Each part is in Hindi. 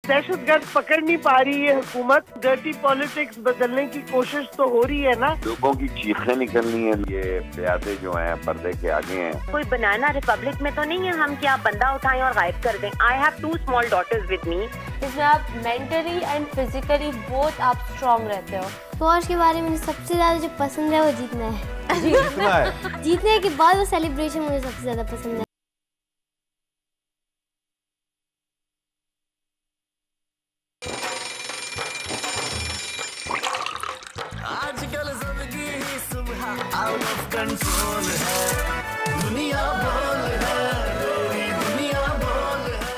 दहशतगर्द पकड़ नहीं पा रही है हुकूमत। डर्टी पॉलिटिक्स बदलने की कोशिश तो हो रही है ना। लोगों की चीखें निकलनी है। ये प्यादे जो हैं पर्दे के आगे हैं। कोई बनाना रिपब्लिक में तो नहीं है हम क्या बंदा उठाएं और गायब कर दें। I have 2 small daughters with me. इसमें आप मेंटली एंड फिजिकली बोथ आप स्ट्रॉन्ग रहते हो। स्क्वॉश के बारे में सबसे ज़्यादा जो पसंद है वो जीतना है। जीतना है। जीतने के बाद वो सेलिब्रेशन मुझे सबसे ज़्यादा पसंद है। आजकल जिंदगी ही सुबह आउट ऑफ कंट्रोल है। दुनिया बोल है, मेरी दुनिया बोल है।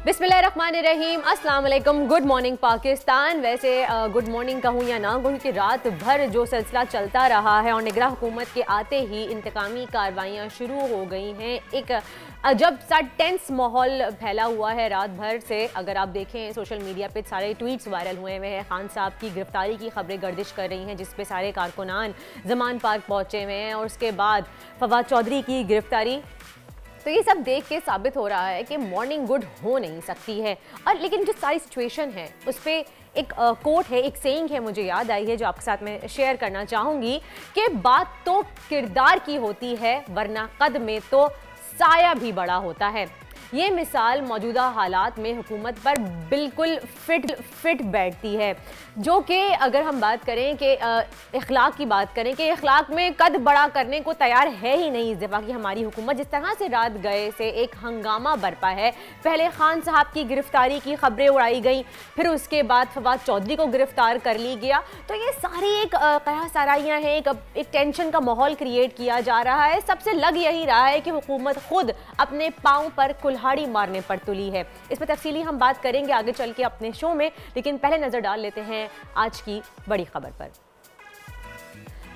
बिस्मिल्लाहिर्रहमानिर्रहीम, अस्सलाम वालेकुम, गुड मॉर्निंग पाकिस्तान। वैसे गुड मॉर्निंग कहूँ या ना कहूँ कि रात भर जो सिलसिला चलता रहा है और निगरान हुकूमत के आते ही इंतकामी कार्रवाइयाँ शुरू हो गई हैं। एक अजब सा टेंस माहौल फैला हुआ है रात भर से। अगर आप देखें सोशल मीडिया पे सारे ट्वीट्स वायरल हुए हुए हैं। खान साहब की गिरफ्तारी की खबरें गर्दिश कर रही हैं जिस पे सारे कारकुनान ज़मान पार्क पहुँचे हुए हैं और उसके बाद फवाद चौधरी की गिरफ्तारी। तो ये सब देख के साबित हो रहा है कि मॉर्निंग गुड हो नहीं सकती है। और लेकिन जो सारी सिचुएशन है उस पर एक कोट है, एक सेइंग है मुझे याद आई है जो आपके साथ मैं शेयर करना चाहूँगी कि बात तो किरदार की होती है वरना कद में तो साया भी बड़ा होता है। ये मिसाल मौजूदा हालात में हुकूमत पर बिल्कुल फिट बैठती है। जो कि अगर हम बात करें कि इखलाक की बात करें कि इखलाक में कद बड़ा करने को तैयार है ही नहीं इस दफ़ा की हमारी हुकूमत। जिस तरह से रात गए से एक हंगामा बरपा है। पहले खान साहब की गिरफ्तारी की खबरें उड़ाई गई, फिर उसके बाद फवाद चौधरी को गिरफ्तार कर ली गया। तो ये सारी एक कयासाराइयाँ हैं, एक टेंशन का माहौल क्रिएट किया जा रहा है। सबसे लग यही रहा है कि हुकूमत खुद अपने पाँव पर कुल्हाड़ी मारने पर तुली है। इस पर तफसीली हम बात करेंगे आगे चल के अपने शो में, लेकिन पहले नजर डाल लेते हैं आज की बड़ी खबर पर।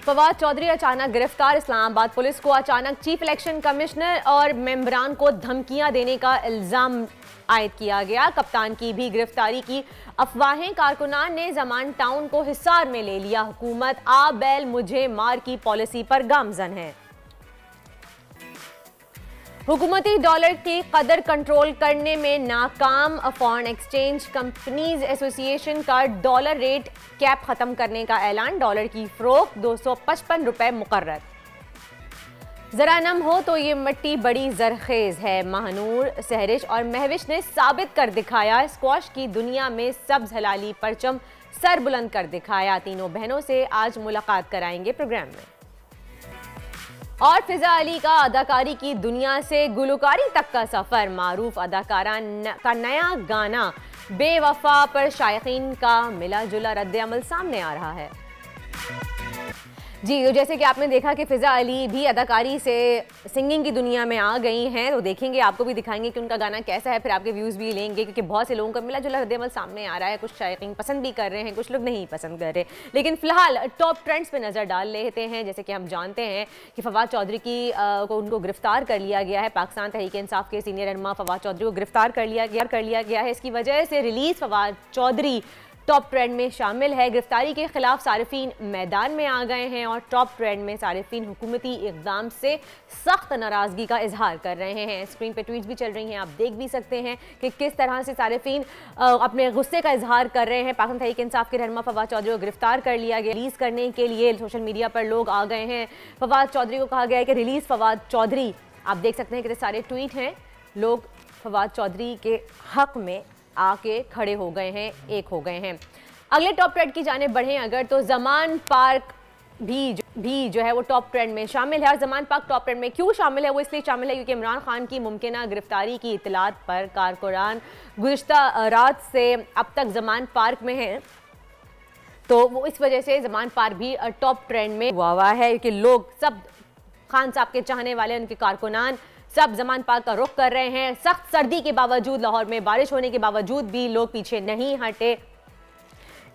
फवाद चौधरी अचानक गिरफ्तार। इस्लामाबाद पुलिस को अचानक चीफ इलेक्शन कमिश्नर और मेंबरान को धमकियां देने का इल्जाम आयद किया गया। कप्तान की भी गिरफ्तारी की अफवाहें। कारकुनान ने ज़मान टाउन को हिसार में ले लिया। हुकूमत आ बैल मुझे मार की पॉलिसी पर गामजन है। हुकूमती डॉलर की कदर कंट्रोल करने में नाकाम। फॉरेन एक्सचेंज कंपनीज एसोसिएशन का डॉलर रेट कैप खत्म करने का ऐलान। डॉलर की फरोख्त 255 रुपए मुकर्रर। जरा नम हो तो ये मिट्टी बड़ी जरखेज है। महानूर, सहरिश और महविश ने साबित कर दिखाया। स्क्वॉश की दुनिया में सब्ज हलाली परचम सर बुलंद कर दिखाया। तीनों बहनों से आज मुलाकात कराएंगे प्रोग्राम में। और फिजा अली का अदाकारी की दुनिया से गुलकारी तक का सफर। मारूफ अदाकारा का नया गाना बेवफा पर शायकीन का मिला जुला रद्द अमल सामने आ रहा है। जी, तो जैसे कि आपने देखा कि फिजा अली भी अदाकारी से सिंगिंग की दुनिया में आ गई हैं, तो देखेंगे आपको भी दिखाएंगे कि उनका गाना कैसा है, फिर आपके व्यूज़ भी लेंगे क्योंकि बहुत से लोगों का मिला जुला रद्द-ए-अमल सामने आ रहा है। कुछ शायकीन पसंद भी कर रहे हैं, कुछ लोग नहीं पसंद कर रहे। लेकिन फिलहाल टॉप ट्रेंड्स पे नज़र डाल लेते हैं। जैसे कि हम जानते हैं कि फवाद चौधरी को उनको गिरफ्तार कर लिया गया है। पाकिस्तान तहरीक इंसाफ के सीनियर रहनुमा फवाद चौधरी को गिरफ्तार कर लिया गया है। इसकी वजह से release Fawad Chaudhry top trend में शामिल है। गिरफ्तारी के खिलाफ सारिफीन मैदान में आ गए हैं और टॉप ट्रेंड में सारिफीन हुकूमती इक़दाम से सख्त नाराज़गी का इजहार कर रहे हैं। स्क्रीन पे ट्वीट्स भी चल रही हैं, आप देख भी सकते हैं कि किस तरह से सारिफीन अपने गुस्से का इजहार कर रहे हैं। पाकिस्तान तहरीक इंसाफ के रहनुमा फवाद चौधरी को गिरफ्तार कर लिया गया। रिलीज़ करने के लिए सोशल मीडिया पर लोग आ गए हैं। फवाद चौधरी को कहा गया है कि रिलीज़ फवाद चौधरी। आप देख सकते हैं कितने सारे ट्वीट हैं। लोग फवाद चौधरी के हक में आके खड़े हो गए हैं, एक हो गए हैं। अगले टॉप ट्रेंड की जाने बढ़ें अगर तो ज़मान पार्क भी जो है वो टॉप ट्रेंड में शामिल है। और ज़मान पार्क टॉप ट्रेंड में क्यों शामिल है? वो इसलिए शामिल है क्योंकि इमरान खान की मुमकिना गिरफ्तारी की इतलात पर कारकुनान गुज़िश्ता रात से अब तक ज़मान पार्क में हैं। तो वो इस वजह से ज़मान पार्क भी टॉप ट्रेंड में हुआ है क्योंकि लोग सब खान साहब के चाहने वाले, उनके कारकुनान सब ज़मान पार्क का रुख कर रहे हैं। सख्त सर्दी के बावजूद, लाहौर में बारिश होने के बावजूद भी लोग पीछे नहीं हटे।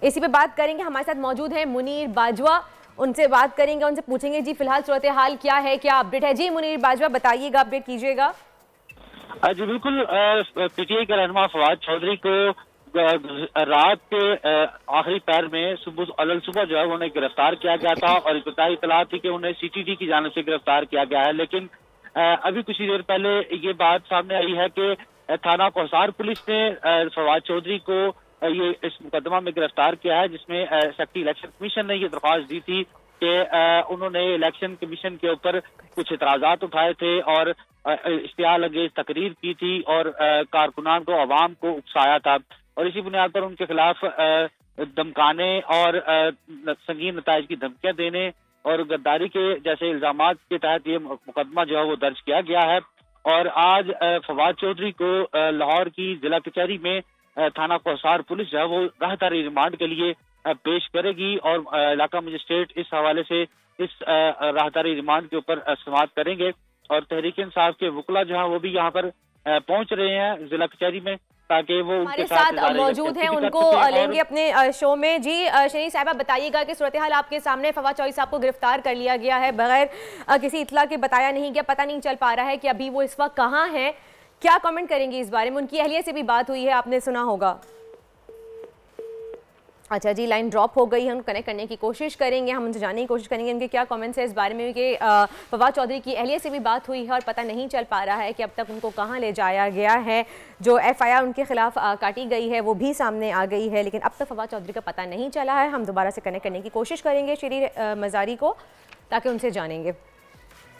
इसी पे बात करेंगे। हमारे साथ मौजूद हैं मुनीर बाजवा, उनसे बात करेंगे, उनसे पूछेंगे जी फिलहाल सूरत हाल क्या है, क्या अपडेट है। जी मुनीर बाजवा बताइएगा, अपडेट कीजिएगा। जी बिल्कुल, पीटीआई के रहनुमा फवाद चौधरी को रात के आखिरी पैर में सुबह जो है उन्हें गिरफ्तार किया गया था और इब्तिदाई इतला थी कि उन्हें सीटीडी की जानिब से गिरफ्तार किया गया है। लेकिन अभी कुछ ही देर पहले ये बात सामने आई है कि थाना कोहसार पुलिस ने फवाद चौधरी को ये इस मुकदमा में गिरफ्तार किया है, जिसमें सेक्रेटरी इलेक्शन कमीशन ने ये दरख्वास्त दी थी कि उन्होंने इलेक्शन कमीशन के ऊपर कुछ इतराजात उठाए थे और इश्तियाल अंगेज तकरीर की थी और कारकुनान को, अवाम को उकसाया था, और इसी बुनियाद पर उनके खिलाफ धमकाने और संगीन नताइज की धमकियां देने और गद्दारी के जैसे इल्जामात के तहत ये मुकदमा जो है वो दर्ज किया गया है। और आज फवाद चौधरी को लाहौर की जिला कचहरी में थाना कोहसार पुलिस जो है वो राहदारी रिमांड के लिए पेश करेगी और इलाका मजिस्ट्रेट इस हवाले से इस राहदारी रिमांड के ऊपर समाअत करेंगे। और तहरीक इंसाफ के वकला जो है वो भी यहाँ पर पहुंच रहे हैं जिला कचहरी में, ताकि वो हमारे साथ मौजूद हैं, उनको लेंगे अपने शो में। जी शरीफ साहिबा, बताइएगा कि सूरत हाल आपके सामने, फवाद चौधरी साहब को गिरफ्तार कर लिया गया है बगैर किसी इतला के, बताया नहीं गया, पता नहीं चल पा रहा है कि अभी वो इस वक्त कहाँ हैं। क्या कमेंट करेंगे इस बारे में? उनकी अहलिया से भी बात हुई है, आपने सुना होगा। अच्छा जी, लाइन ड्रॉप हो गई है, हम कनेक्ट करने की कोशिश करेंगे, हम उनसे जानने की कोशिश करेंगे उनके क्या कमेंट्स है इस बारे में कि फवाद चौधरी की अहलिया से भी बात हुई है और पता नहीं चल पा रहा है कि अब तक उनको कहाँ ले जाया गया है। जो FIR उनके खिलाफ काटी गई है वो भी सामने आ गई है, लेकिन अब तक फवाद चौधरी का पता नहीं चला है। हम दोबारा से कनेक्ट करने की कोशिश करेंगे शरीर मज़ारी को, ताकि उनसे जानेंगे।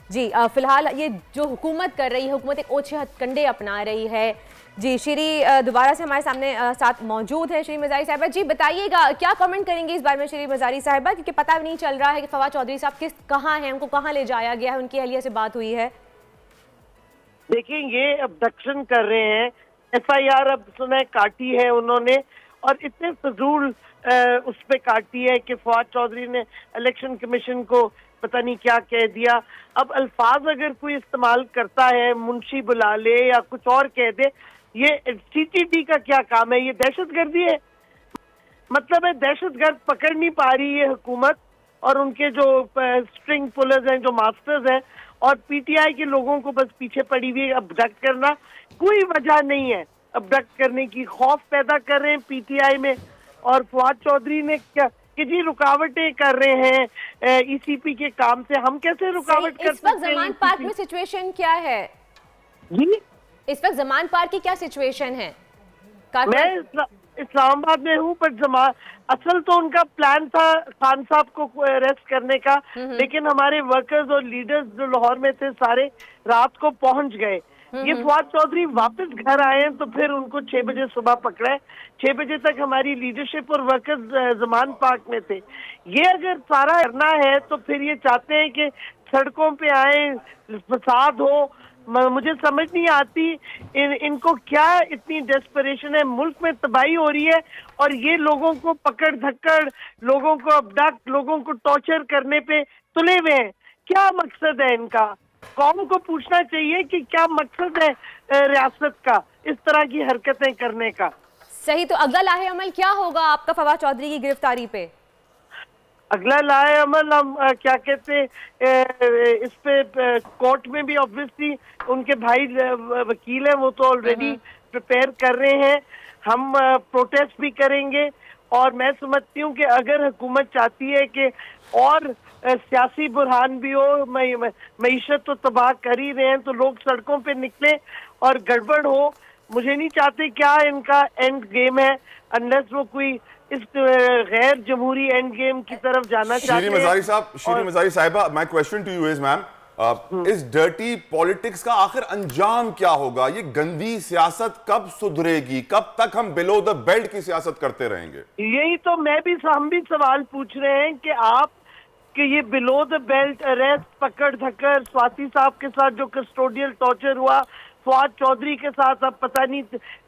जी फिलहाल ये जो हुकूमत कर रही है, हुकूमत एक ओछे हथकंडे अपना रही है। जी श्री दोबारा से हमारे सामने साथ मौजूद है श्री मज़ारी साहिबा। जी बताइएगा क्या कमेंट करेंगे इस बारे में श्री मज़ारी साहिबा, क्योंकि पता भी नहीं चल रहा है कि फवाद चौधरी साहब कहाँ हैं, उनको कहाँ ले जाया गया है, उनकी अहलिया से बात हुई है। देखिए, ये अबडक्शन कर रहे हैं, FIR अब सुना काटी है उन्होंने, और इतने फजूल उस पे काटी है कि फवाद चौधरी ने इलेक्शन कमीशन को पता नहीं क्या कह दिया। अब अल्फाज अगर कोई इस्तेमाल करता है, मुंशी बुला ले या कुछ और कह दे, ये CTD का क्या काम है? ये दहशतगर्दी है। मतलब है दहशतगर्द पकड़ नहीं पा रही है हुकूमत, और उनके जो स्ट्रिंग पुलर्स हैं, जो मास्टर्स हैं, और PTI के लोगों को बस पीछे पड़ी हुई है। अबडक्ट करना कोई वजह नहीं है, अबडक्ट करने की खौफ पैदा कर रहे हैं PTI में। और फवाद चौधरी ने क्या कि जी रुकावटें कर रहे हैं ECP के काम से, हम कैसे रुकावट कर सकते हैं? इस वक्त जमान पार्क में सिचुएशन क्या है जी? इस वक्त जमान पार्क की क्या सिचुएशन है? मैं इस्लामाबाद में हूँ, पर असल तो उनका प्लान था खान साहब को अरेस्ट करने का, लेकिन हमारे वर्कर्स और लीडर्स जो लाहौर में थे सारे रात को पहुंच गए। ये फवाद चौधरी वापस घर आए हैं, तो फिर उनको 6 बजे सुबह पकड़ा है। 6 बजे तक हमारी लीडरशिप और वर्कर्स जमान पार्क में थे। ये अगर सारा करना है तो फिर ये चाहते हैं कि सड़कों पे आए, फसाद हो। मुझे समझ नहीं आती इनको क्या इतनी डेस्परेशन है। मुल्क में तबाही हो रही है और ये लोगों को पकड़ धक्कड़, लोगों को अबडक्ट, लोगों को टॉर्चर करने पे तुले हुए हैं। क्या मकसद है इनका? कौम को पूछना चाहिए कि क्या मकसद है रियासत का इस तरह की हरकतें करने का। सही, तो अगला लाहे अमल क्या होगा आपका फवाद चौधरी की गिरफ्तारी पे? अगला लाए अमल हम क्या कहते इस पे कोर्ट में भी ऑब्वियसली उनके भाई वकील हैं, वो तो ऑलरेडी प्रिपेयर कर रहे हैं। हम प्रोटेस्ट भी करेंगे, और मैं समझती हूँ कि अगर हुकूमत चाहती है कि और सियासी बुरहान भी हो, मईशत तो तबाह कर ही रहे हैं, तो लोग सड़कों पे निकले और गड़बड़ हो। मुझे नहीं चाहते क्या इनका एंड गेम है, अनलेस वो कोई इस गैर जमहूरी एंड गेम की तरफ जाना चाहते हैं। श्री मज़ारी साहिबा, my question to you is ma'am, इस डर्टी पॉलिटिक्स का आखिर अंजाम क्या होगा? ये गंदी सियासत कब सुधरेगी? कब तक हम बिलो द बेल्ट की सियासत करते रहेंगे? यही तो हम भी सवाल पूछ रहे हैं कि आप कि ये बिलो द बेल्ट अरेस्ट, पकड़ धक्कर, स्वाति साहब के साथ जो कस्टोडियल टॉर्चर हुआ, फवाद चौधरी के साथ अब पता नहीं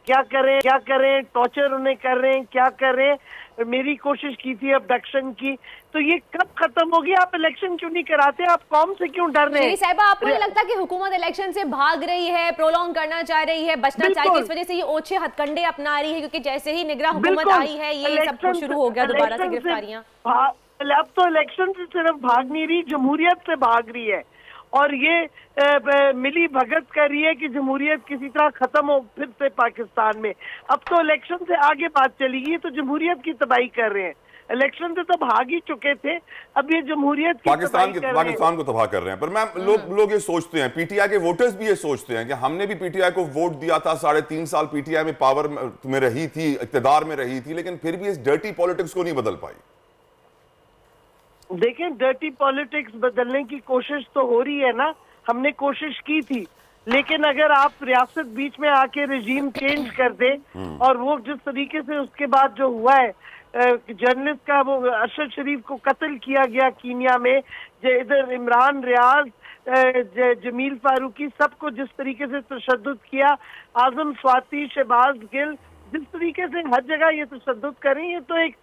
क्या करें, टॉर्चर उन्हें कर रहे हैं, क्या कर रहे हैं। मेरी कोशिश की थी अबडक्शन की, तो ये कब खत्म होगी? आप इलेक्शन क्यों नहीं कराते? आप कौम से क्यों डर रहे हैं? साहिबा, आपको नहीं लगता कि हुकूमत इलेक्शन से भाग रही है, प्रोलॉन्ग करना चाह रही है, बचना चाह रही है, इस वजह से ये ओछे हथकंडे अपना रही है? क्योंकि जैसे ही निगरान हुकूमत आई है, ये सब कुछ शुरू हो गया दोबारा से गिरफ्तारियां। अब तो इलेक्शन से सिर्फ भाग नहीं रही, जमहूरियत से भाग रही है, और ये मिली भगत कर रही है कि जमहूरियत किसी तरह खत्म हो फिर से पाकिस्तान में। अब तो इलेक्शन से आगे बात चलेगी, तो जमहूरियत की तबाही कर रहे हैं। इलेक्शन से तो भाग ही चुके थे, अब ये जमहूरियत की पाकिस्तान को तबाह कर रहे हैं। पर मैम लोग ये सोचते हैं, पीटीआई के वोटर्स भी ये सोचते हैं कि हमने भी पीटीआई को वोट दिया था, 3.5 साल पीटीआई में पावर में रही थी, इक्तदार में रही थी, लेकिन फिर भी इस डर्टी पॉलिटिक्स को नहीं बदल पाई। देखें, डर्टी पॉलिटिक्स बदलने की कोशिश तो हो रही है ना, हमने कोशिश की थी, लेकिन अगर आप रियासत बीच में आके रजीम चेंज कर दे और वो जिस तरीके से उसके बाद जो हुआ है, जर्नलिस्ट का वो अरशद शरीफ को कत्ल किया गया कीनिया में, इधर इमरान रियाज, जमील फारूकी, सबको जिस तरीके से तशद्दुद किया, आजम स्वाति, शहबाज गिल, जिस तरीके से हर जगह ये तशद्दुद करें, ये तो एक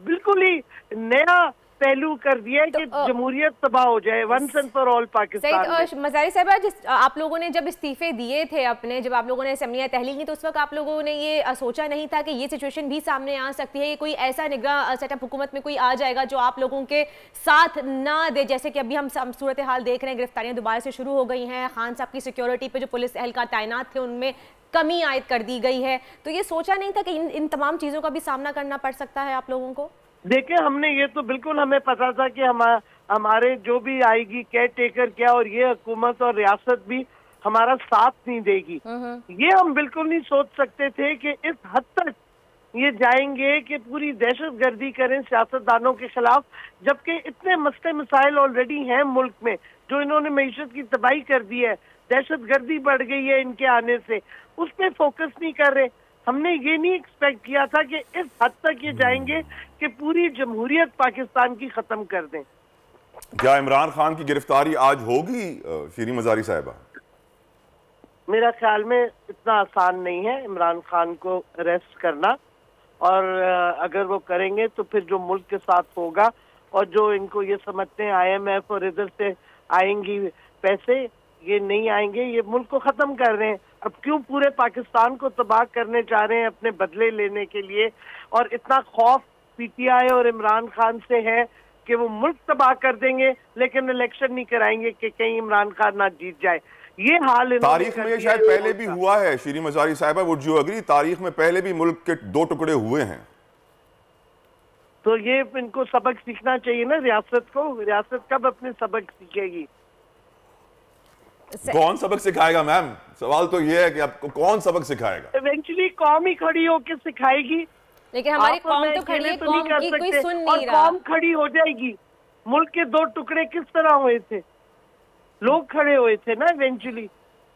बिल्कुल ही नया पहलू कर दिया है कि जमहूरियत तबाह हो जाए, once and for all Pakistan. Mazari साहब, जिस आप लोगों ने जब इस्तीफे दिए थे अपने, जब आप लोगों ने असेंबलियां तहलील की, तो उस वक्त आप लोगों ने ये सोचा नहीं था कि ये सिचुएशन भी सामने आ सकती है, ये कोई ऐसा निगरान सेटअप हुकूमत में कोई आ जाएगा जो आप लोगों के साथ ना दे, जैसे कि अभी हम सूरत हाल देख रहे हैं, गिरफ्तारियां दोबारा से शुरू हो गई हैं, खान साहब की सिक्योरिटी पे जो पुलिस एहलकार तैनात थे उनमें कमी आयद कर दी गई है, तो ये सोचा नहीं था कि इन तमाम चीज़ों का भी सामना करना पड़ सकता है आप लोगों को? देखिए, हमने ये तो बिल्कुल हमें पता था कि हमारे जो भी आएगी केयर टेकर क्या, और ये हुकूमत और रियासत भी हमारा साथ नहीं देगी। ये हम बिल्कुल नहीं सोच सकते थे कि इस हद तक ये जाएंगे कि पूरी दहशतगर्दी करें सियासतदानों के खिलाफ, जबकि इतने मसले मसाइल ऑलरेडी हैं मुल्क में जो इन्होंने मईशत की तबाही कर दी है, दहशतगर्दी बढ़ गई है इनके आने से, उस पर फोकस नहीं कर रहे। हमने ये नहीं एक्सपेक्ट किया था कि इस हद तक ये जाएंगे कि पूरी जमहूरियत पाकिस्तान की खत्म कर दें। क्या इमरान खान की गिरफ्तारी आज होगी शीरी मज़ारी साहिबा? मेरा ख्याल में इतना आसान नहीं है इमरान खान को अरेस्ट करना, और अगर वो करेंगे तो फिर जो मुल्क के साथ होगा, और जो इनको ये समझते हैं IMF और इधर से आएंगी पैसे, ये नहीं आएंगे, ये मुल्क को खत्म कर रहे हैं। अब क्यों पूरे पाकिस्तान को तबाह करने जा रहे हैं अपने बदले लेने के लिए, और इतना खौफ PTI और इमरान खान से है कि वो मुल्क तबाह कर देंगे लेकिन इलेक्शन नहीं कराएंगे कि कहीं इमरान खान ना जीत जाए। ये हाल तारीख में शायद पहले भी हुआ है शीरी मज़ारी साहिबा, वुड यू एग्री? तारीख में पहले भी मुल्क के 2 टुकड़े हुए हैं, तो ये इनको सबक सीखना चाहिए ना रियासत को। रियासत कब अपने सबक सीखेगी? कौन सबक सिखाएगा मैम? सवाल तो ये है कि आपको कौन सबक सिखाएगा? इवेंचुअली कौम ही खड़ी होकर सिखाएगी, लेकिन हमारी कौम तो खड़ी है, कौम की कोई सुन नहीं रहा। कौम खड़ी हो जाएगी। मुल्क के 2 टुकड़े किस तरह हुए थे? लोग खड़े हुए थे ना इवेंचुअली।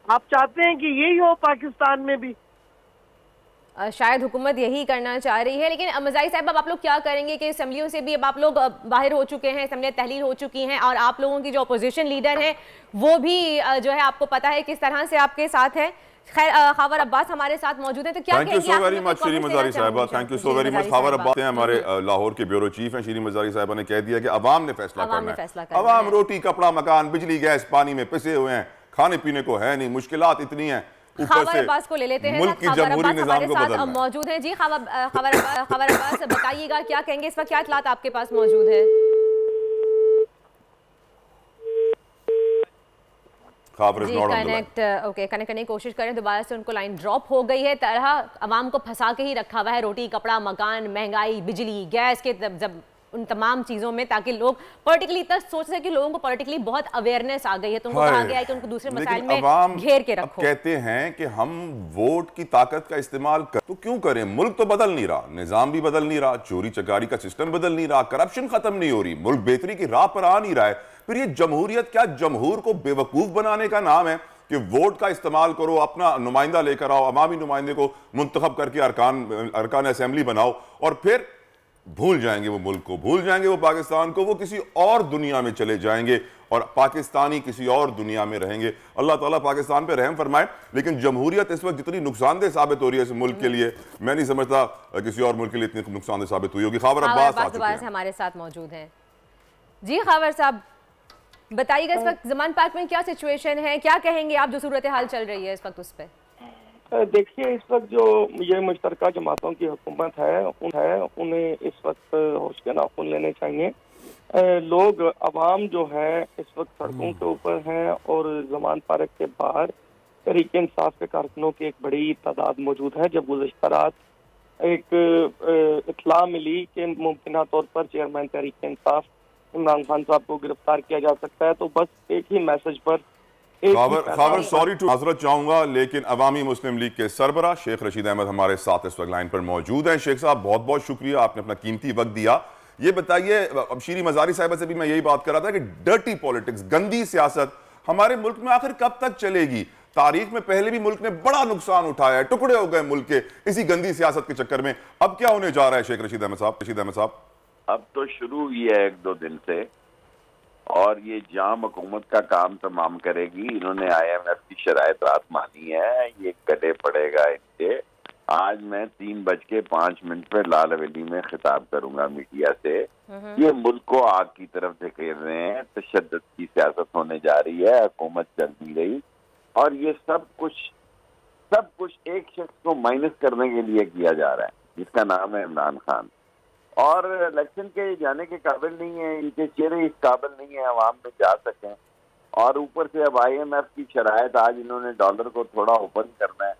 आप चाहते हैं कि यही हो पाकिस्तान में भी? शायद हुकूमत यही करना चाह रही है, लेकिन मज़ारी साहब, अब आप लोग क्या करेंगे कि असेंबलियों से भी अब आप लोग बाहर हो चुके हैं, असेंबलियां तहलील हो चुकी हैं, और आप लोगों की जो अपोजिशन लीडर हैं वो भी जो है आपको पता है किस तरह से आपके साथ है। खैर, खावर अब्बास हमारे साथ मौजूद है, तो क्या thank you so very much Shireen Mazari sahiba, thank you so very much. Khawar Abbas हैं हमारे लाहौर के ब्यूरो चीफ हैं। शीरी मज़ारी साहिबा ने कह दिया कि अवाम ने फैसला करना है। अवाम रोटी कपड़ा मकान बिजली गैस पानी में पिसे हुए हैं, खाने पीने को है नहीं, मुश्किलात इतनी हैं, खावर अब्बास को ले लेते हैं। मुल्क की जमहूरी निज़ाम को बदलना है। मौजूद है जी खावर अब्बास, बताइएगा क्या कहेंगे इस वक्त, क्या इत्तलात आपके पास मौजूद है? कनेक्ट करने की कोशिश करें, दोबारा से उनको लाइन ड्रॉप हो गई है। तरह अवाम को फंसा के ही रखा हुआ है, रोटी कपड़ा मकान, महंगाई, बिजली गैस के जब उन तमाम चीजों में, ताकि लोग पॉलिटिकली इतना सोच सके कि लोगों को पॉलिटिकली बहुत अवेयरनेस आ गई है, तो उनको कहा गया है कि उनको दूसरे मसाइल में घेर के रखो। कहते हैं कि हम वोट की ताकत का इस्तेमाल तो क्यों करें? मुल्क तो बदल नहीं रहा, निजाम भी बदल नहीं रहा, चोरी चकारी का सिस्टम बदल नहीं रहा, करप्शन खत्म नहीं हो रही, मुल्क बेहतरी की राह पर आ नहीं रहा है, फिर ये जमहूरियत क्या जमहूर को बेवकूफ बनाने का नाम है कि वोट का इस्तेमाल करो, अपना नुमाइंदा लेकर आओ, अवामी नुमाइंदे को मुंतखब करके अरकान असेंबली बनाओ, और फिर भूल जाएंगे वो मुल्क को, भूल जाएंगे वो पाकिस्तान को, वो किसी और दुनिया में चले जाएंगे और पाकिस्तानी किसी और दुनिया में रहेंगे। अल्लाह ताला पाकिस्तान पे रहम फरमाए। लेकिन जमहूरियत इस वक्त जितनी नुकसानदेह साबित हो रही है इस मुल्क के लिए, मैं नहीं समझता किसी और मुल्क के लिए इतनी नुकसानदेह साबित हुई होगी। खावर अब्बास दोबारा से हमारे साथ मौजूद हैं। जी खावर साहब, बताइएगा इस वक्त ज़मान पार्क में क्या सिचुएशन है, क्या कहेंगे आप, जो सूरत हाल चल रही है इस वक्त उस पर? देखिए, इस वक्त जो ये मुश्तरका जमातों की हुकूमत है उन्हें इस वक्त होश के नाखून लेने चाहिए। लोग अवाम जो है इस वक्त सड़कों के ऊपर हैं, और ज़मान पार्क के बाहर तहरीक इंसाफ के कारकुनों की एक बड़ी तादाद मौजूद है। जब गुज़श्ता रात एक इत्ला मिली कि मुमकिन तौर पर चेयरमैन तहरीक इंसाफ इमरान खान साहब को गिरफ्तार किया जा सकता है। तो बस एक ही मैसेज पर खबर सॉरी टू माजरत चाहूंगा, लेकिन अवामी मुस्लिम लीग के सरबरा शेख रशीद अहमद हमारे साथ इस वक्त लाइन पर मौजूद हैं। शेख साहब बहुत बहुत शुक्रिया, आपने अपना कीमती वक्त दिया। ये बताइए, अब शीरी मजारी साहिबा से भी मैं यही बात कर रहा था कि डर्टी पॉलिटिक्स, गंदी सियासत हमारे मुल्क में आखिर कब तक चलेगी? तारीख में पहले भी मुल्क ने बड़ा नुकसान उठाया है, टुकड़े हो गए मुल्क के इसी गंदी सियासत के चक्कर में। अब क्या होने जा रहा है शेख रशीद अहमद साहब? अब तो शुरू हुई है 1-2 दिन से, और ये जाम हुकूमत का काम तमाम करेगी। इन्होंने IMF की शराइत रात मानी है, ये गले पड़ेगा इनके। आज मैं 3:05 पे लाल हवेली में खिताब करूंगा मीडिया से। ये मुल्क को आग की तरफ धकेल रहे हैं, तशद्दुद की सियासत होने जा रही है, हुकूमत चल नहीं रही, और ये सब कुछ एक शख्स को माइनस करने के लिए किया जा रहा है जिसका नाम है इमरान खान। और इलेक्शन के जाने के काबिल नहीं है, इनके चेहरे इस काबिल नहीं है अवाम में जा सकें। और ऊपर से अब IMF की शराइत, आज इन्होंने डॉलर को थोड़ा ओपन करना है,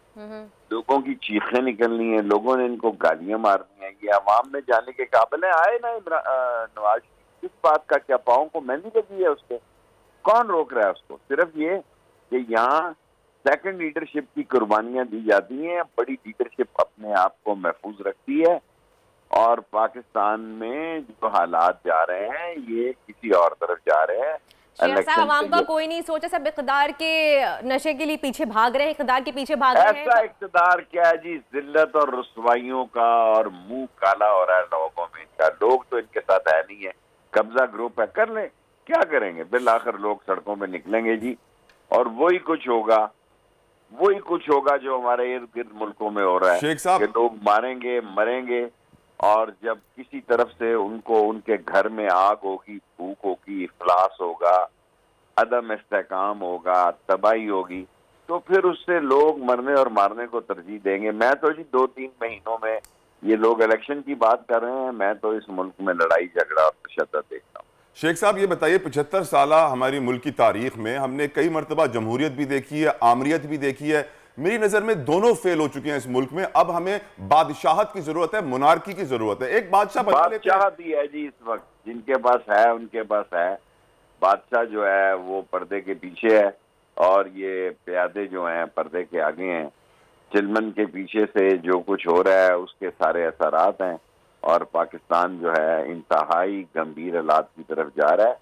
लोगों की चीखें निकलनी है, लोगों ने इनको गालियां मारनी है, ये अवाम में जाने के काबिल है। आए ना नवाज, इस बात का क्या पाँव को मेहंदी लगी है उसके? कौन रोक रहा है उसको? सिर्फ ये कि यहाँ सेकंड लीडरशिप की कुर्बानियां दी जाती हैं, बड़ी लीडरशिप अपने आप को महफूज रखती है, और पाकिस्तान में जो हालात जा रहे हैं ये किसी और तरफ जा रहे हैं। आवाम का कोई नहीं सोचा, सब इक़्तिदार के नशे के लिए पीछे भाग रहे हैं, इक़्तिदार के पीछे भाग रहे हैं। ऐसा इक़्तिदार क्या है जी, जिल्लत और रुसवाइयों का, और मुंह काला हो रहा है लोगों में इनका। लोग तो इनके साथ है नहीं है, कब्जा ग्रुप है, कर ले, क्या करेंगे? बिल आखिर लोग सड़कों पे निकलेंगे जी, और वही कुछ होगा जो हमारे इर्द गिर्द मुल्कों में हो रहा है शेख साहब, कि लोग मारेंगे, मरेंगे, और जब किसी तरफ से उनको उनके घर में आग होगी, भूख होगी, इफलास होगा, अदम इस्तेकाम होगा, तबाही होगी, तो फिर उससे लोग मरने और मारने को तरजीह देंगे। मैं तो जी 2-3 महीनों में, ये लोग इलेक्शन की बात कर रहे हैं, मैं तो इस मुल्क में लड़ाई झगड़ा और तशद्दुद देखता हूँ। शेख साहब ये बताइए, 75 साल हमारी मुल्क की तारीख में हमने कई मरतबा जमहूरियत भी देखी है, आमरीत भी देखी है। मेरी नजर में दोनों फेल हो चुके हैं इस मुल्क में। अब हमें बादशाहत की जरूरत है, मुनारकी की जरूरत है। एक बादशाह भी है जी इस वक्त, जिनके पास है उनके पास है। बादशाह जो है वो पर्दे के पीछे है, और ये प्यादे जो हैं पर्दे के आगे हैं। चिलमन के पीछे से जो कुछ हो रहा है उसके सारे असरात हैं, और पाकिस्तान जो है इंतहाई गंभीर हालात की तरफ जा रहा है।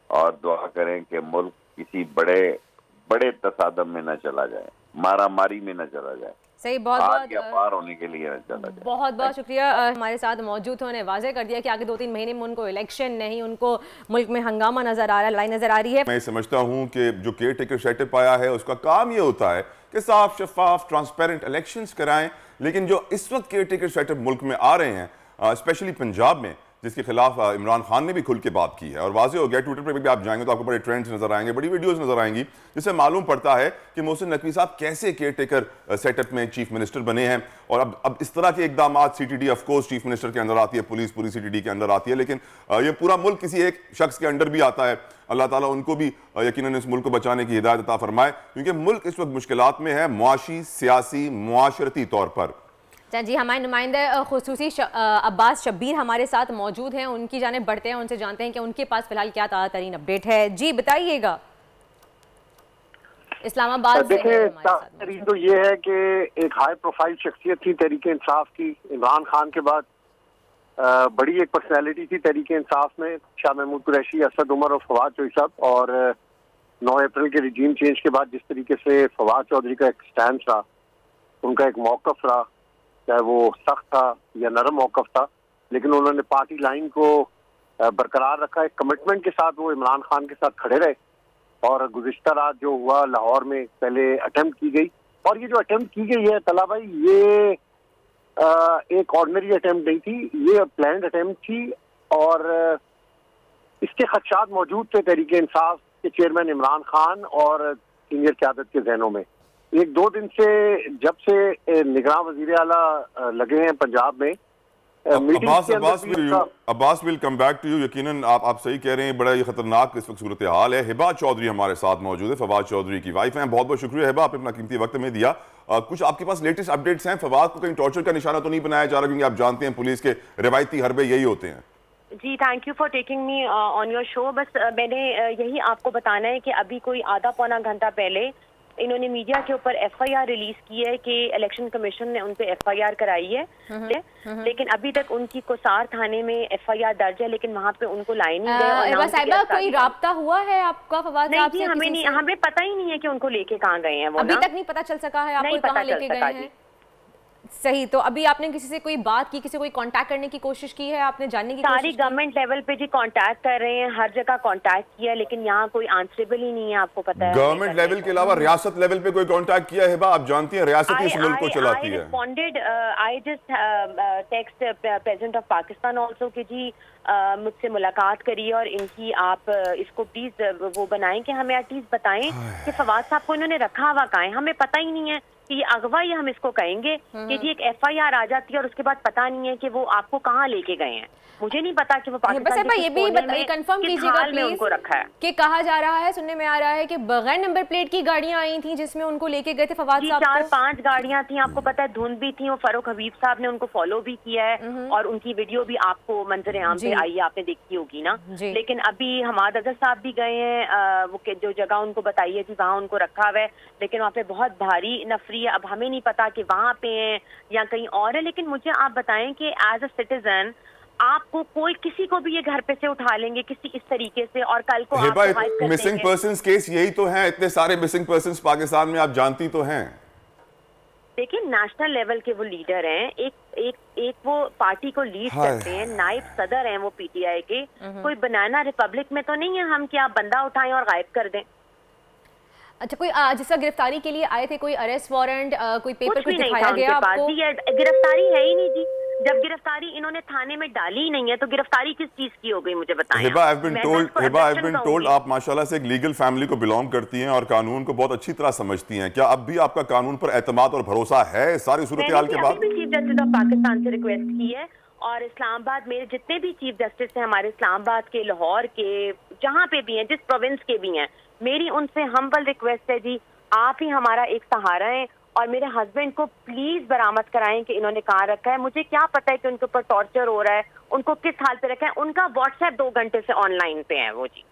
और दुआ करें कि मुल्क किसी बड़े तसादम में न चला जाए, मारा मारी में न चला जाए, सही। बहुत पार होने के लिए बहुत बहुत शुक्रिया हमारे साथ मौजूद होने। वाज़ेह कर दिया कि आगे 2-3 महीने में उनको इलेक्शन नहीं, उनको मुल्क में हंगामा नजर आ रहा है, लड़ाई नजर आ रही है। मैं समझता हूं कि जो केयर टेकर सेटअप आया है उसका काम ये होता है कि साफ शफाफ ट्रांसपेरेंट इलेक्शंस कराएं। लेकिन जो इस वक्त केयर टेकर सेटअप मुल्क में आ रहे हैं, स्पेशली पंजाब में, जिसके खिलाफ इमरान खान ने भी खुल के बात की है, और वाज़ेह हो गया, ट्विटर पर भी आप जाएंगे तो आपको बड़े ट्रेंड्स नजर आएंगे, बड़ी वीडियोस नजर आएंगी, जिससे मालूम पड़ता है कि मोहसिन नकवी साहब कैसे केयर टेकर सेटअप में चीफ मिनिस्टर बने हैं। और अब इस तरह के इकदाम, CTD of course chief minister के अंदर आती है, पुलिस पूरी CTD के अंदर आती है, लेकिन ये पूरा मुल्क किसी एक शख्स के अंडर भी आता है। अल्लाह ताला उनको भी यकीनन इस मुल्क को बचाने की हिदायत अता फरमाए, क्योंकि मुल्क इस वक्त मुश्किलात में है, मुआशी, सियासी, मुआशरती तौर पर। जी, हमारे नुमाइंदे खुसूसी अब्बास शब्बीर हमारे साथ मौजूद हैं, उनकी जानिब बढ़ते हैं, उनसे जानते हैं कि उनके पास फिलहाल क्या ताज़ा तरीन अपडेट है। जी बताइएगा। इस्लामाबाद देखिए, तो ये है कि एक हाई प्रोफाइल शख्सियत थी तहरीक इंसाफ की, इमरान खान के बाद बड़ी एक पर्सनैलिटी थी तहरीक इंसाफ में, शाह महमूद कुरैशी, असद उमर और फवाद चौधरी साहब। और 9 अप्रैल के रिजीम चेंज के बाद जिस तरीके से फवाद चौधरी का एक स्टैंड रहा, उनका एक मौकफ रहा, चाहे वो सख्त था या नरम मौकफ था, लेकिन उन्होंने पार्टी लाइन को बरकरार रखा। एक कमिटमेंट के साथ वो इमरान खान के साथ खड़े रहे। और गुज़िश्ता रात जो हुआ लाहौर में, पहले अटेम्प्ट की गई, और ये जो अटेम्प्ट की गई है तला भाई, ये एक ऑर्डिनरी अटेम्प्ट नहीं थी, ये प्लान्ड अटेम्प्ट थी। और इसके खदशात मौजूद थे तहरीक इंसाफ के चेयरमैन इमरान खान और सीनियर क़यादत के जहनों में। 1-2 दिन से जब से निगरान वज़ीर आला लगे हैं पंजाब में, Abbas will come back to you. यकीनन आप सही कह रहे हैं, बड़ा ये खतरनाक इस वक्त सूरत हाल है। हिबा चौधरी हमारे साथ मौजूद है, फवाद चौधरी की वाइफ हैं। बहुत बहुत शुक्रिया हिबा, आपने अपना कीमती वक्त में दिया। कुछ आपके पास लेटेस्ट अपडेट्स हैं? फवाद को कहीं टॉर्चर का निशाना तो नहीं बनाया जा रहा, क्योंकि आप जानते हैं पुलिस के रिवायती हरबे यही होते हैं। जी thank you for taking me on your show. बस मैंने यही आपको बताना है कि अभी कोई आधा पौना घंटा पहले इन्होंने मीडिया के ऊपर एफआईआर रिलीज की है कि इलेक्शन कमीशन ने उन पे एफआईआर कराई है, लेकिन अभी तक उनकी कोसार थाने में एफआईआर दर्ज है, लेकिन वहाँ पे उनको लाए नहीं गए। साहिबा कोई राब्ता हुआ है आपका फवाद साहब से? हमें पता ही नहीं है कि उनको लेके कहाँ गए हैं। वो अभी तक नहीं पता चल सका है आपको कहाँ लेके गए हैं? सही, तो अभी आपने किसी से कोई बात की, किसी से कोई कांटेक्ट करने की कोशिश की है? आपने जानने की सारी गवर्नमेंट लेवल पे जी कांटेक्ट कर रहे हैं, हर जगह कांटेक्ट किया, लेकिन यहाँ कोई आंसरेबल ही नहीं है। आपको पता है गवर्नमेंट लेवल के अलावा रियासत लेवल पे कोई कांटेक्ट किया है? आप जानती हैं रियासत इस मुल्क को चलाती है। I just text president of Pakistan also कि जी मुझसे मुलाकात करिए और इनकी आप इसको प्लीज वो बनाएं कि हमें एटलीस्ट बताएं कि फवाद साहब को इन्होंने रखा हुआ कहाँ है। हमें पता ही नहीं है कि ये अगवा ही हम इसको कहेंगे कि जी एक एफआईआर आ जाती है और उसके बाद पता नहीं है कि वो आपको कहाँ लेके गए हैं। मुझे नहीं पता कि वो पाकिस्तान ये भी कंफर्म कीजिएगा प्लीज उनको रखा है कि कहा जा रहा है, सुनने में आ रहा है कि बगैर नंबर प्लेट की गाड़ियां आई थी जिसमें उनको लेके गए थे फवाद साहब। 4-5 गाड़ियां थी, आपको पता है धुंध भी थी। वो फारूक हबीब साहब ने उनको फॉलो भी किया है और उनकी वीडियो भी आपको मंजर आम पे आई है, आपने देखी होगी ना। लेकिन अभी हमाद अजहर साहब भी गए हैं, वो जो जगह उनको बताई है जी वहाँ उनको रखा हुआ है, लेकिन वहाँ पे बहुत भारी नफरी है। अब हमें नहीं पता कि वहाँ पे है या कहीं और है, लेकिन मुझे आप बताएं कि एज अ सिटीजन आपको कोई किसी को भी ये घर पे से उठा लेंगे किसी इस तरीके से, और कल को आप मिसिंग पर्संस केस यही तो है, इतने सारे मिसिंग पर्संस पाकिस्तान में, आप जानती तो हैं। देखिए नेशनल लेवल के वो लीडर हैं, एक वो पार्टी को लीड करते हैं, नायब सदर हैं वो पीटीआई के। कोई बनाना रिपब्लिक में तो नहीं है हम कि आप बंदा उठाएं और गायब कर दें। अच्छा, कोई जिसका गिरफ्तारी के लिए आए थे, कोई अरेस्ट वारंट, कोई पेपर कुछ दिखाया गया आपको? गिरफ्तारी है ही नहीं जी। जब गिरफ्तारी इन्होंने थाने में डाली ही नहीं है तो गिरफ्तारी किस चीज की हो गई मुझे बताएं। हिबा, I've been told आप माशाल्लाह से एक लीगल फैमिली को बिलोंग करती हैं और कानून को बहुत अच्छी तरह समझती हैं। क्या अब भी आपका कानून पर एतमाद और भरोसा है सारी सूरत हाल के बाद? मैंने चीफ जस्टिस ऑफ पाकिस्तान से रिक्वेस्ट की है और इस्लामाबाद, मेरे जितने भी चीफ जस्टिस हैं हमारे इस्लामाबाद के, लाहौर के, जहाँ पे भी हैं, जिस प्रोविंस के भी हैं, मेरी उनसे हम्बल रिक्वेस्ट है जी आप ही हमारा एक सहारा है और मेरे हस्बैंड को प्लीज बरामद कराएं कि इन्होंने कहाँ रखा है। मुझे क्या पता है कि उनके ऊपर टॉर्चर हो रहा है, उनको किस हाल पे रखा है। उनका व्हाट्सएप 2 घंटे से ऑनलाइन पे है वो जी,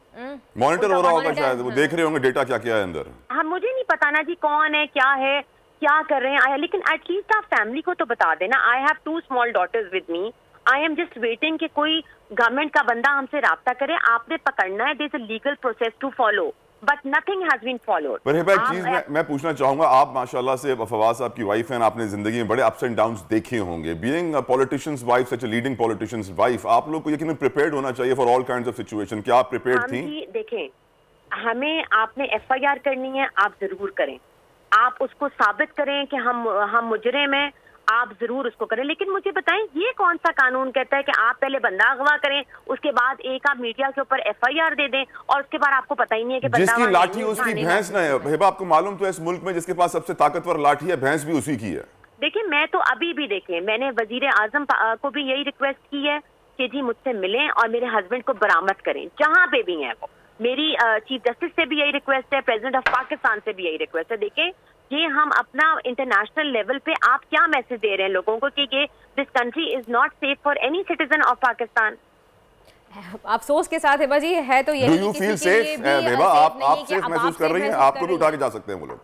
मॉनिटर हो रहा होगा शायद, वो देख रहे होंगे डेटा क्या क्या है अंदर। हाँ मुझे नहीं पता ना जी कौन है, क्या है, क्या कर रहे हैं, लेकिन एटलीस्ट आप फैमिली को तो बता देना। I have 2 small daughters with me, I am just waiting कि कोई गवर्नमेंट का बंदा हमसे राब्ता करे। आपने पकड़ना है, there is a legal process to follow, but nothing has been followed. पर एक चीज मैं पूछना चाहूंगा, आप माशाल्लाह से फवाद साहब की वाइफ हैं, आपने जिंदगी में बड़े अप्स एंड डाउन्स देखे होंगे। Being a politicians wife, such a leading politicians wife, आप लोग को यकीनन प्रिपेयर्ड होना चाहिए for all kinds of situation. क्या आप प्रिपेयर्ड थी? देखें, हमें आपने एफआईआर करनी है, आप जरूर करें, आप उसको साबित करें कि हम मुजरिम हैं, आप जरूर उसको करें। लेकिन मुझे बताएं ये कौन सा कानून कहता है कि आप पहले बंदा अगवा करें, उसके बाद एक आप मीडिया के ऊपर एफआईआर दे दें और उसके बाद आपको पता ही नहीं है कि बंदा जिसकी लाठी उसकी भैंस ना है। हिबा, आपको मालूम तो है इस मुल्क में जिसके पास सबसे ताकतवर लाठी है, भैंस भी उसी की है। देखिए मैं तो अभी भी देखें, मैंने वजीर आजम को भी यही रिक्वेस्ट की है कि जी मुझसे मिलें और मेरे हस्बैंड को बरामद करें जहाँ पे भी है वो। मेरी चीफ जस्टिस से भी यही रिक्वेस्ट है, प्रेसिडेंट ऑफ पाकिस्तान से भी यही रिक्वेस्ट है। देखें ये हम अपना इंटरनेशनल लेवल पे आप क्या मैसेज दे रहे हैं लोगों को कि this country is not safe for any citizen of Pakistan. अफसोस के साथ हिबा जी है तो यही। Do you feel safe? Hiba, आप सेफ महसूस कर रही हैं? आपको भी उठा के जा सकते हैं वो लोग,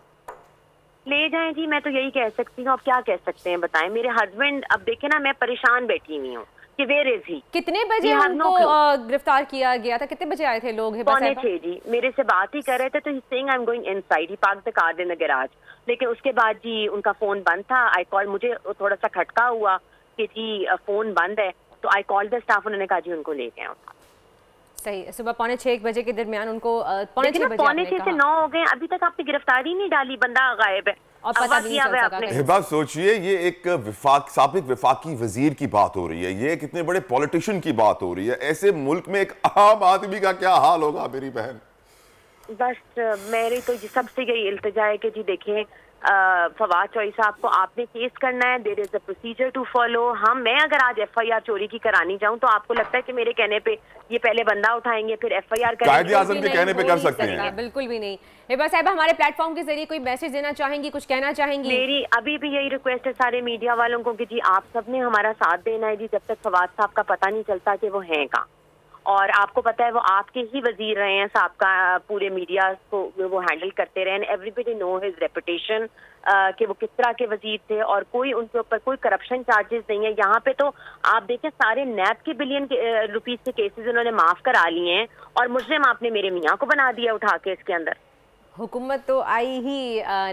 ले जाएं जी। मैं तो यही कह सकती हूँ, अब क्या कह सकते हैं बताएं। मेरे हस्बैंड, अब देखे ना मैं परेशान बैठी हुई हूँ कि वेयर इज ही। कितने बजे उनको गिरफ्तार किया गया था? कितने बजे आए थे लोग? 5:45 जी, मेरे से बात ही कर रहे थे तो he saying I am going inside, he parked the car in the garage. लेकिन उसके बाद जी उनका फोन बंद था। आई कॉल, मुझे थोड़ा सा खटका हुआ कि जी फोन बंद है, तो आई कॉल द स्टाफ, उन्होंने कहा जी उनको ले गए। सही, सुबह 5:45 बजे के दरमियान उनको 5:45 से 9 हो गए, अभी तक आपने गिरफ्तारी नहीं डाली, बंदा गायब है और पता नहीं चल सका। हिबा सोचिए, ये एक साबिक वफाकी वजीर की बात हो रही है, ये कितने बड़े पॉलिटिशियन की बात हो रही है। ऐसे मुल्क में एक आम आदमी का क्या हाल होगा मेरी बहन? बस मेरी तो सबसे यही इल्तिजा है कि जी देखें फवाद चौधरी साहब को आपने केस करना है, there is a procedure to follow. मैं अगर आज FIR चोरी की करानी जाऊं तो आपको लगता है कि मेरे कहने पे ये पहले बंदा उठाएंगे फिर FIR करेंगे? कायदे आज़म के कहने पे कर सकते हैं। बिल्कुल भी नहीं। हिबा साहिबा, हमारे प्लेटफॉर्म के जरिए कोई मैसेज देना चाहेंगी, कुछ कहना चाहेंगी? मेरी अभी भी यही रिक्वेस्ट है सारे मीडिया वालों को कि जी आप सबने हमारा साथ देना है जी, जब तक फवाद साहब का पता नहीं चलता कि वो हैं कहाँ। और आपको पता है वो आपके ही वजीर रहे हैं, साहब का पूरे मीडिया को वो हैंडल करते रहे। एवरीबॉडी नो हिज रेपुटेशन कि वो किस तरह के वजीर थे और कोई उनके ऊपर कोई करप्शन चार्जेस नहीं है। यहाँ पे तो आप देखें सारे नैब के बिलियन रुपीस के केसेस उन्होंने माफ करा लिए हैं और मुजरिम आपने मेरे मियाँ को बना दिया उठा के इसके अंदर। हुकूमत तो आई ही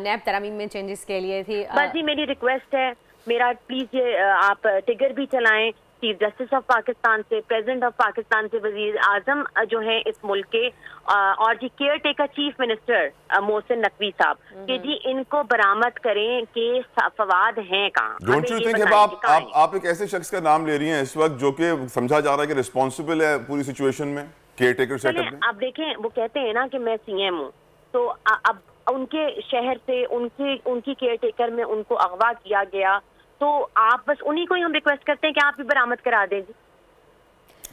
नैब तरामीम में चेंजेस के लिए थी। बस जी मेरी रिक्वेस्ट है, मेरा प्लीज ये आप टिगर भी चलाएं चीफ जस्टिस ऑफ पाकिस्तान से, प्रेसिडेंट ऑफ पाकिस्तान से, वजीर आजम जो हैं इस मुल्क के, और जी caretaker chief minister Mohsin Naqvi sahab कि जी इनको बरामद करें कि फवाद हैं कहाँ। डोंट यू थिंक आप एक ऐसे शख्स का नाम ले रही हैं इस वक्त जो कि समझा जा रहा है कि रिस्पॉन्सिबल है पूरी सिचुएशन में, केयर टेकर सेटअप में? आप देखें वो कहते हैं ना कि मैं CM हूँ, तो अब उनके शहर से उनकी केयर टेकर में उनको अगवा किया गया, तो आप बस उन्हीं को ही हम रिक्वेस्ट करते हैं कि आप भी बरामद करा दें।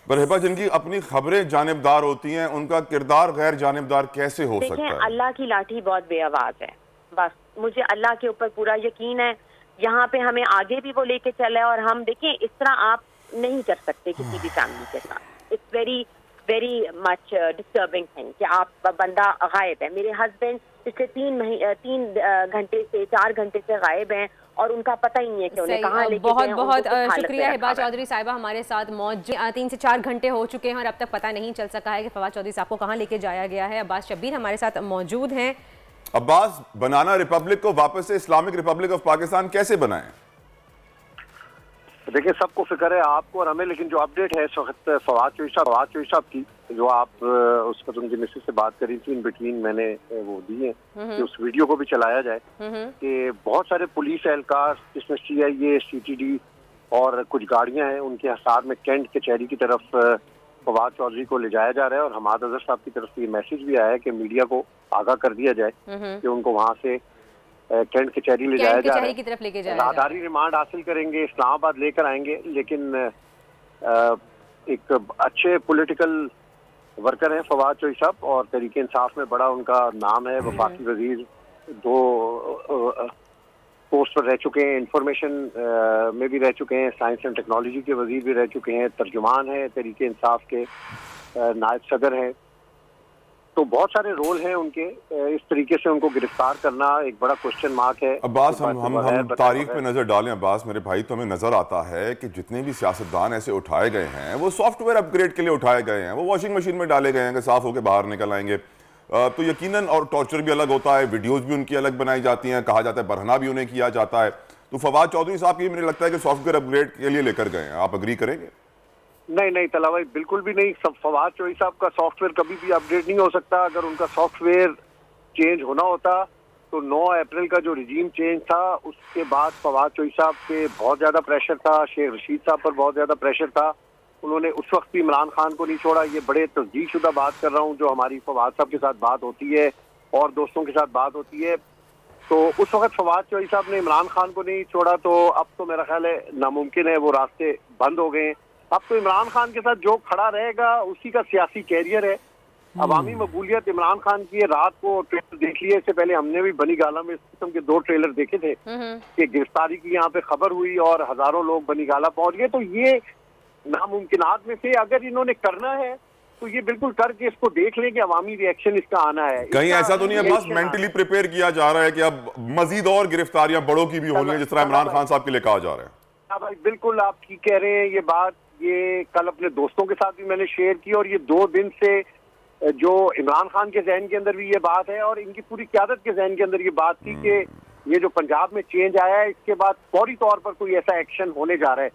पर हिबा, जिनकी अपनी खबरें जानिबदार होती हैं उनका किरदार गैर जानिबदार कैसे हो सकता है? अल्लाह की लाठी बहुत बेआवाज है, बस मुझे अल्लाह के ऊपर पूरा यकीन है। यहाँ पे हमें आगे भी वो लेके चला है और हम देखें इस तरह आप नहीं कर सकते किसी भी फैमिली के साथ। It's very very much disturbing thing कि आप बंदा गायब है। मेरे हस्बैंड पिछले 3 घंटे से 4 घंटे से गायब हैं और उनका पता ही नहीं है कि उन्हें कहाँ लेके बहुत बहुत शुक्रिया हिबा चौधरी साहिबा, हमारे साथ मौजूद। 3 से 4 घंटे हो चुके हैं और अब तक पता नहीं चल सका है कि फवाद चौधरी साहब को कहाँ लेके जाया गया है। अब्बास शब्बीर हमारे साथ मौजूद हैं। अब्बास, बनाना रिपब्लिक को वापस से इस्लामिक रिपब्लिक ऑफ पाकिस्तान कैसे बनाएं? देखिए सबको फिक्र है, आपको और हमें, लेकिन जो अपडेट है इस वक्त फवाद चौधरी साहब की, जो आप उस पर उनकी मिसेज से बात करी थी, इन बिटवीन मैंने वो दी है कि उस वीडियो को भी चलाया जाए कि बहुत सारे पुलिस एहलकार जिसमें CIA, CTD और कुछ गाड़ियां हैं, उनके साथ में कैंट कचहरी की तरफ फवाद चौधरी को ले जाया जा रहा है। और हमाद अजहर साहब की तरफ से ये मैसेज भी आया है कि मीडिया को आगाह कर दिया जाए कि उनको वहाँ से कैंट कचहरी ले जाया जा रहा है। राहदारी रिमांड हासिल करेंगे, इस्लामाबाद लेकर आएंगे, लेकिन एक अच्छे पॉलिटिकल वर्कर हैं फवाद चौधरी साहब और तहरीक इंसाफ में बड़ा उनका नाम है। वफाकी वजीर 2 पोस्ट पर रह चुके हैं, इंफॉर्मेशन में भी रह चुके हैं, साइंस एंड टेक्नोलॉजी के वजीर भी रह चुके हैं, तर्जुमान है तहरीक इंसाफ के, नायब सदर हैं। तो बहुत सारे रोल हैं उनके। इस तरीके से उनको गिरफ्तार करना एक बड़ा क्वेश्चन मार्क है। अब्बास, हम तारीख पे नजर डालें अब्बास मेरे भाई, तो हमें नजर आता है कि जितने भी सियासतदान ऐसे उठाए गए हैं वो सॉफ्टवेयर अपग्रेड के लिए उठाए गए हैं, वो वॉशिंग मशीन में डाले गए हैं कि साफ होकर बाहर निकल आएंगे। तो यकीनन, और टॉर्चर भी अलग होता है, वीडियोज भी उनकी अलग बनाई जाती हैं, कहा जाता है बरहना भी उन्हें किया जाता है। तो फवाद चौधरी साहब की मुझे लगता है कि सॉफ्टवेयर अपग्रेड के लिए लेकर गए हैं, आप अग्री करेंगे? नहीं तला भाई, बिल्कुल भी नहीं। फवाद चौधरी साहब का सॉफ्टवेयर कभी भी अपडेट नहीं हो सकता। अगर उनका सॉफ्टवेयर चेंज होना होता तो 9 अप्रैल का जो रिजीम चेंज था उसके बाद फवाद चौधरी साहब पे बहुत ज़्यादा प्रेशर था, शेख रशीद साहब पर बहुत ज़्यादा प्रेशर था। उन्होंने उस वक्त भी इमरान खान को नहीं छोड़ा। ये बड़े तस्दीकशुदा बात कर रहा हूँ, जो हमारी फवाद साहब के साथ बात होती है और दोस्तों के साथ बात होती है, तो उस वक्त फवाद चौधरी साहब ने इमरान खान को नहीं छोड़ा। तो अब तो मेरा ख्याल है नामुमकिन है, वो रास्ते बंद हो गए। अब तो इमरान खान के साथ जो खड़ा रहेगा उसी का सियासी कैरियर है। अवामी मकबूलियत इमरान खान की है। रात को ट्रेलर देख लिए, इससे पहले हमने भी बनी गाला में इस किस्म के 2 ट्रेलर देखे थे कि गिरफ्तारी की यहाँ पे खबर हुई और हजारों लोग बनी गाला पहुंच गए। तो ये नामुमकिनात में से अगर इन्होंने करना है तो ये बिल्कुल करके इसको देख लें कि अवामी रिएक्शन इसका आना है। कहीं ऐसा तो नहीं है बस मेंटली प्रिपेयर किया जा रहा है कि अब मजीद और गिरफ्तारियां बड़ों की भी होनी है, जिस तरह इमरान खान साहब के लिए कहा जा रहा है? हाँ भाई, बिल्कुल आप ठीक कह रहे हैं। ये बात ये कल अपने दोस्तों के साथ भी मैंने शेयर की और ये 2 दिन से जो इमरान खान के जहन के अंदर भी ये बात है और इनकी पूरी क़यादत के जहन के अंदर ये बात थी कि ये जो पंजाब में चेंज आया है इसके बाद फौरी तौर पर कोई ऐसा एक्शन होने जा रहा है।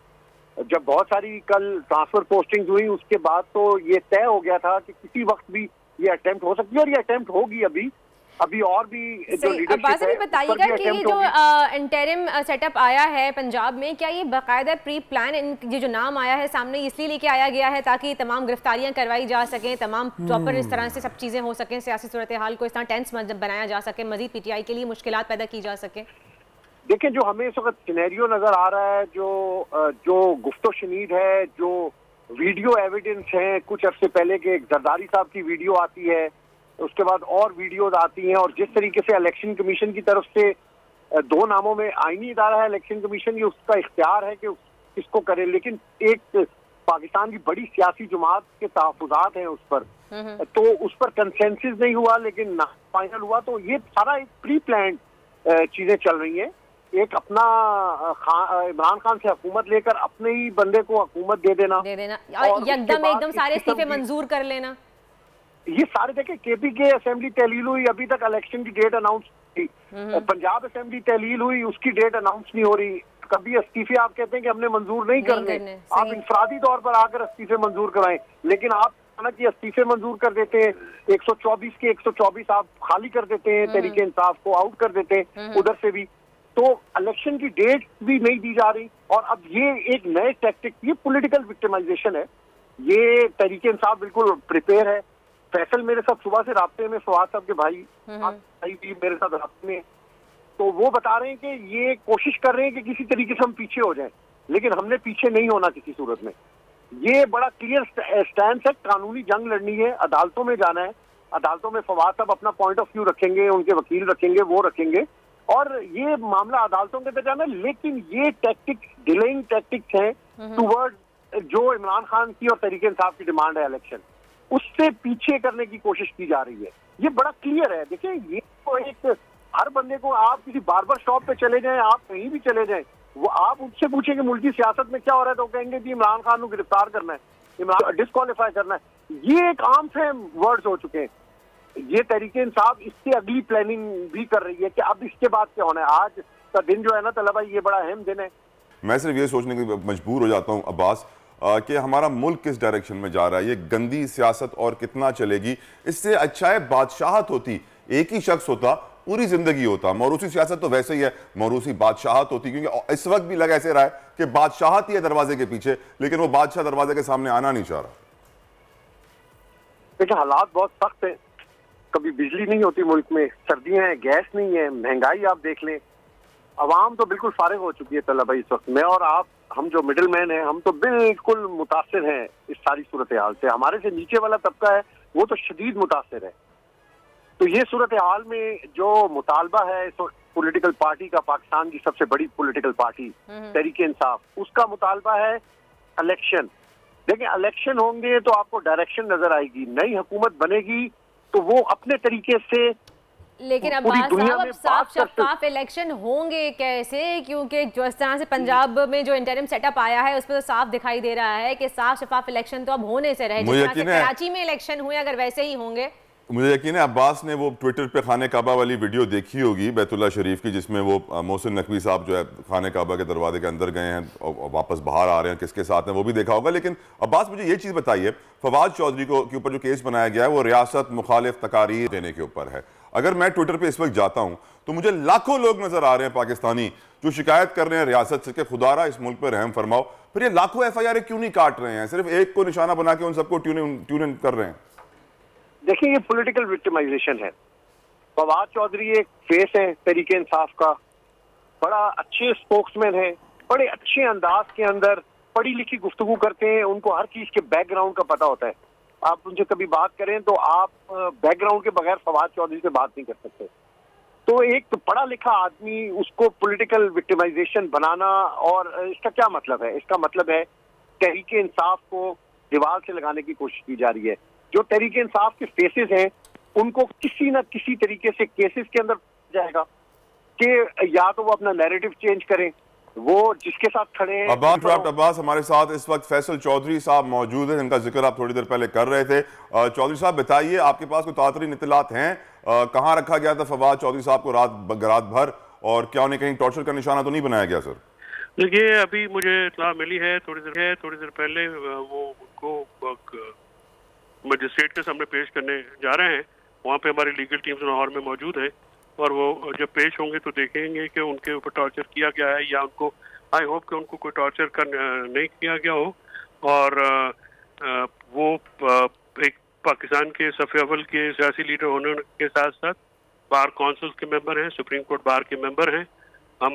जब बहुत सारी कल ट्रांसफर पोस्टिंग हुई उसके बाद तो ये तय हो गया था कि किसी वक्त भी ये अटेम्प्ट हो सकती है और ये अटेम्प्ट होगी अभी। अभी और भी जो लीडरशिप है, बताइएगा कि ये जो इंटरिम सेटअप आया है पंजाब में, क्या ये बाकायदा प्री प्लान, ये जो नाम आया है सामने इसलिए लेके आया गया है ताकि तमाम गिरफ्तारियां करवाई जा सकें, तमाम प्रॉपर इस तरह से सब चीजें हो सकें, सियासी सूरत हाल को इस तरह टेंस बनाया जा सके, मजीद पीटीआई के लिए मुश्किलात पैदा की जा सके? देखिए, जो हमें इस वक्त सिनेरियो नजर आ रहा है, जो गुफ्तो शनीद है, जो वीडियो एविडेंस है, कुछ अरसे पहले के जरदारी साहब की वीडियो आती है, उसके बाद और वीडियोज आती हैं, और जिस तरीके से इलेक्शन कमीशन की तरफ से 2 नामों में आईनी इदारा है इलेक्शन कमीशन, ये उसका इख्तियार है कि इसको करे, लेकिन एक पाकिस्तान की बड़ी सियासी जमात के तहफुजात हैं उस पर, तो उस पर कंसेंसस नहीं हुआ, लेकिन ना फाइनल हुआ। तो ये सारा एक प्री प्लान चीजें चल रही हैं। एक अपना इमरान खान से हुकूमत लेकर अपने ही बंदे को हुकूमत दे देना और एकदम सारे इस्तीफे मंजूर कर लेना, ये सारे देखे। केपी के असेंबली तहलील हुई, अभी तक इलेक्शन की डेट अनाउंस हुई, पंजाब असेंबली तहलील हुई, उसकी डेट अनाउंस नहीं हो रही। कभी इस्तीफे आप कहते हैं कि हमने मंजूर नहीं करने, आप इंफरादी तौर पर आकर इस्तीफे मंजूर कराएं, लेकिन आप कि इस्तीफे मंजूर कर देते हैं, 124 के 124 आप खाली कर देते हैं, तहरीके इंसाफ को आउट कर देते हैं उधर से भी, तो इलेक्शन की डेट भी नहीं दी जा रही। और अब ये एक नए टैक्टिक, ये पॉलिटिकल विक्टिमाइजेशन है। ये तहरीके इंसाफ बिल्कुल प्रिपेयर है। फैसल मेरे साथ सुबह से राब्ते में, फवाद साहब के भाई भी मेरे साथ राब्ते में, तो वो बता रहे हैं कि ये कोशिश कर रहे हैं कि किसी तरीके से हम पीछे हो जाएं, लेकिन हमने पीछे नहीं होना किसी सूरत में। ये बड़ा क्लियर स्टैंड है, कानूनी जंग लड़नी है, अदालतों में जाना है, अदालतों में फवाद साहब अपना पॉइंट ऑफ व्यू रखेंगे, उनके वकील रखेंगे, वो रखेंगे, और ये मामला अदालतों के अंदर जाना है। लेकिन ये टैक्टिक्स, डिलेइंग टैक्टिक्स हैं टुवर्ड जो इमरान खान की और तहरीके इंसाफ की डिमांड है इलेक्शन, उससे पीछे करने की कोशिश की जा रही है। ये बड़ा क्लियर है। देखिए, ये तो एक हर बंदे को, आप किसी बार्बर शॉप पे चले जाएं, आप कहीं भी चले जाएं, वो आप उनसे पूछे कि मुल्की सियासत में क्या हो रहा है, तो कहेंगे कि इमरान खान को गिरफ्तार करना है, इमरान डिस्क्वालीफाई करना है। ये एक आम से वर्ड्स हो चुके हैं। ये तहरीके इंसाफ इससे अगली प्लानिंग भी कर रही है कि अब इसके बाद क्या होना है। आज का दिन जो है ना तलबा, ये बड़ा अहम दिन है। मैं सिर्फ ये सोचने की मजबूर हो जाता हूँ अब्बास कि हमारा मुल्क किस डायरेक्शन में जा रहा है, ये गंदी सियासत और कितना चलेगी। इससे अच्छा है बादशाहत होती, एक ही शख्स होता, पूरी जिंदगी होता। मौरूसी सियासत तो वैसे ही है, मौरूसी बादशाहत होती, क्योंकि इस वक्त भी लग ऐसे रहा है कि बादशाहत ही है दरवाजे के पीछे, लेकिन वो बादशाह दरवाजे के सामने आना नहीं चाह रहा। देखिए, हालात बहुत सख्त है। कभी बिजली नहीं होती मुल्क में, सर्दियां हैं, गैस नहीं है, महंगाई आप देख लें, अवाम तो बिल्कुल फारिग हो चुकी है तलबा इस वक्त। मैं और आप, हम जो मिडिल मैन हैं, हम तो बिल्कुल मुतासिर हैं इस सारी सूरत हाल से। हमारे से नीचे वाला तबका है वो तो शदीद मुतासिर है। तो ये सूरत हाल में जो मुतालबा है इस वक्त पॉलिटिकल पार्टी का, पाकिस्तान की सबसे बड़ी पॉलिटिकल पार्टी तहरीके इंसाफ, उसका मुतालबा है इलेक्शन। देखिए, इलेक्शन होंगे तो आपको डायरेक्शन नजर आएगी, नई हुकूमत बनेगी तो वो अपने तरीके से। लेकिन अब साफ शफाफ इलेक्शन होंगे कैसे? क्योंकि जिस तरह से पंजाब में जो इंटरिम सेटअप आया है उसमें तो साफ दिखाई दे रहा है कि साफ शफाफ इलेक्शन तो अब होने से रहे। जिस तरह से कराची में इलेक्शन हुए, अगर वैसे ही होंगे। मुझे यकीन है अब्बास ने वो ट्विटर पे खाने काबा वाली वीडियो देखी होगी बैतुल्लाह शरीफ की, जिसमें वो मोहसिन नकवी साहब जो है खाने काबा के दरवाजे के अंदर गए हैं और वापस बाहर आ रहे हैं, किसके साथ हैं वो भी देखा होगा। लेकिन अब्बास, मुझे ये चीज़ बताइए, फवाद चौधरी के ऊपर जो केस बनाया गया है वो रियासत मुखालिफ तकारीर देने के ऊपर है। अगर मैं ट्विटर पर इस वक्त जाता हूँ तो मुझे लाखों लोग नजर आ रहे हैं पाकिस्तानी जो शिकायत कर रहे हैं रियासत से कि खुदारा इस मुल्क पर रहम फरमाओ। फिर ये लाखों FIR क्यों नहीं काट रहे हैं, सिर्फ एक को निशाना बना के उन सबको ट्यून इन कर रहे हैं? देखिए, ये पॉलिटिकल विक्टिमाइजेशन है। फवाद चौधरी एक फेस है तहरीके इंसाफ का, बड़ा अच्छे स्पोक्समैन है, बड़े अच्छे अंदाज के अंदर पढ़ी लिखी गुफ्तगू करते हैं, उनको हर चीज के बैकग्राउंड का पता होता है। आप उनसे कभी बात करें तो आप बैकग्राउंड के बगैर फवाद चौधरी से बात नहीं कर सकते। तो एक तो पढ़ा लिखा आदमी, उसको पॉलिटिकल विक्टिमाइजेशन बनाना, और इसका क्या मतलब है? इसका मतलब है तहरीके इंसाफ को दीवार से लगाने की कोशिश की जा रही है। जो तहरीके इंसाफ के फेसेस हैं उनको किसी न किसी तरीके से केसेस के अंदर जाएगा कि या तो वो अपना नैरेटिव चेंज करें, वो जिसके साथ खड़े हैं। अब्बास, हमारे साथ इस वक्त फैसल चौधरी साहब मौजूद हैं, जिनका जिक्र आप थोड़ी देर पहले कर रहे थे। चौधरी साहब, बताइए, आपके पास कोई तातरीन इत्तलात हैं? कहाँ रखा गया था फवाद चौधरी साहब को रात भर, और क्या उन्हें कहीं टॉर्चर का निशाना तो नहीं बनाया गया? सर देखिए, अभी मुझे इत्तला मिली है थोड़ी देर पहले, वो उनको मजिस्ट्रेट के सामने पेश करने जा रहे हैं, वहाँ पे हमारी लीगल टीम्स लाहौर में मौजूद है, और वो जब पेश होंगे तो देखेंगे कि उनके ऊपर टॉर्चर किया गया है या उनको, आई होप कि उनको कोई टॉर्चर नहीं किया गया हो, और वो एक पाकिस्तान के सफ़े अव्वल के सियासी लीडर होने के साथ साथ बार काउंसिल के मेंबर हैं, सुप्रीम कोर्ट बार के मेंबर हैं। हम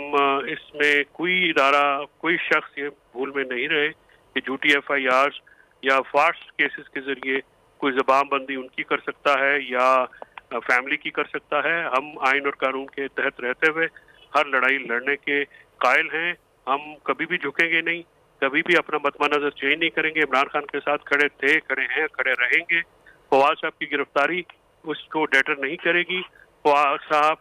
इसमें कोई इदारा, कोई शख्स ये भूल में नहीं रहे कि झूठी FIRs या फास्ट केसेस के जरिए कोई जबानबंदी उनकी कर सकता है या फैमिली की कर सकता है। हम आइन और कानून के तहत रहते हुए हर लड़ाई लड़ने के कायल हैं। हम कभी भी झुकेंगे नहीं, कभी भी अपना मतमा नजर चेंज नहीं करेंगे। इमरान खान के साथ खड़े थे, खड़े हैं, खड़े रहेंगे। फवाद साहब की गिरफ्तारी उसको डेटर नहीं करेगी। फवाद साहब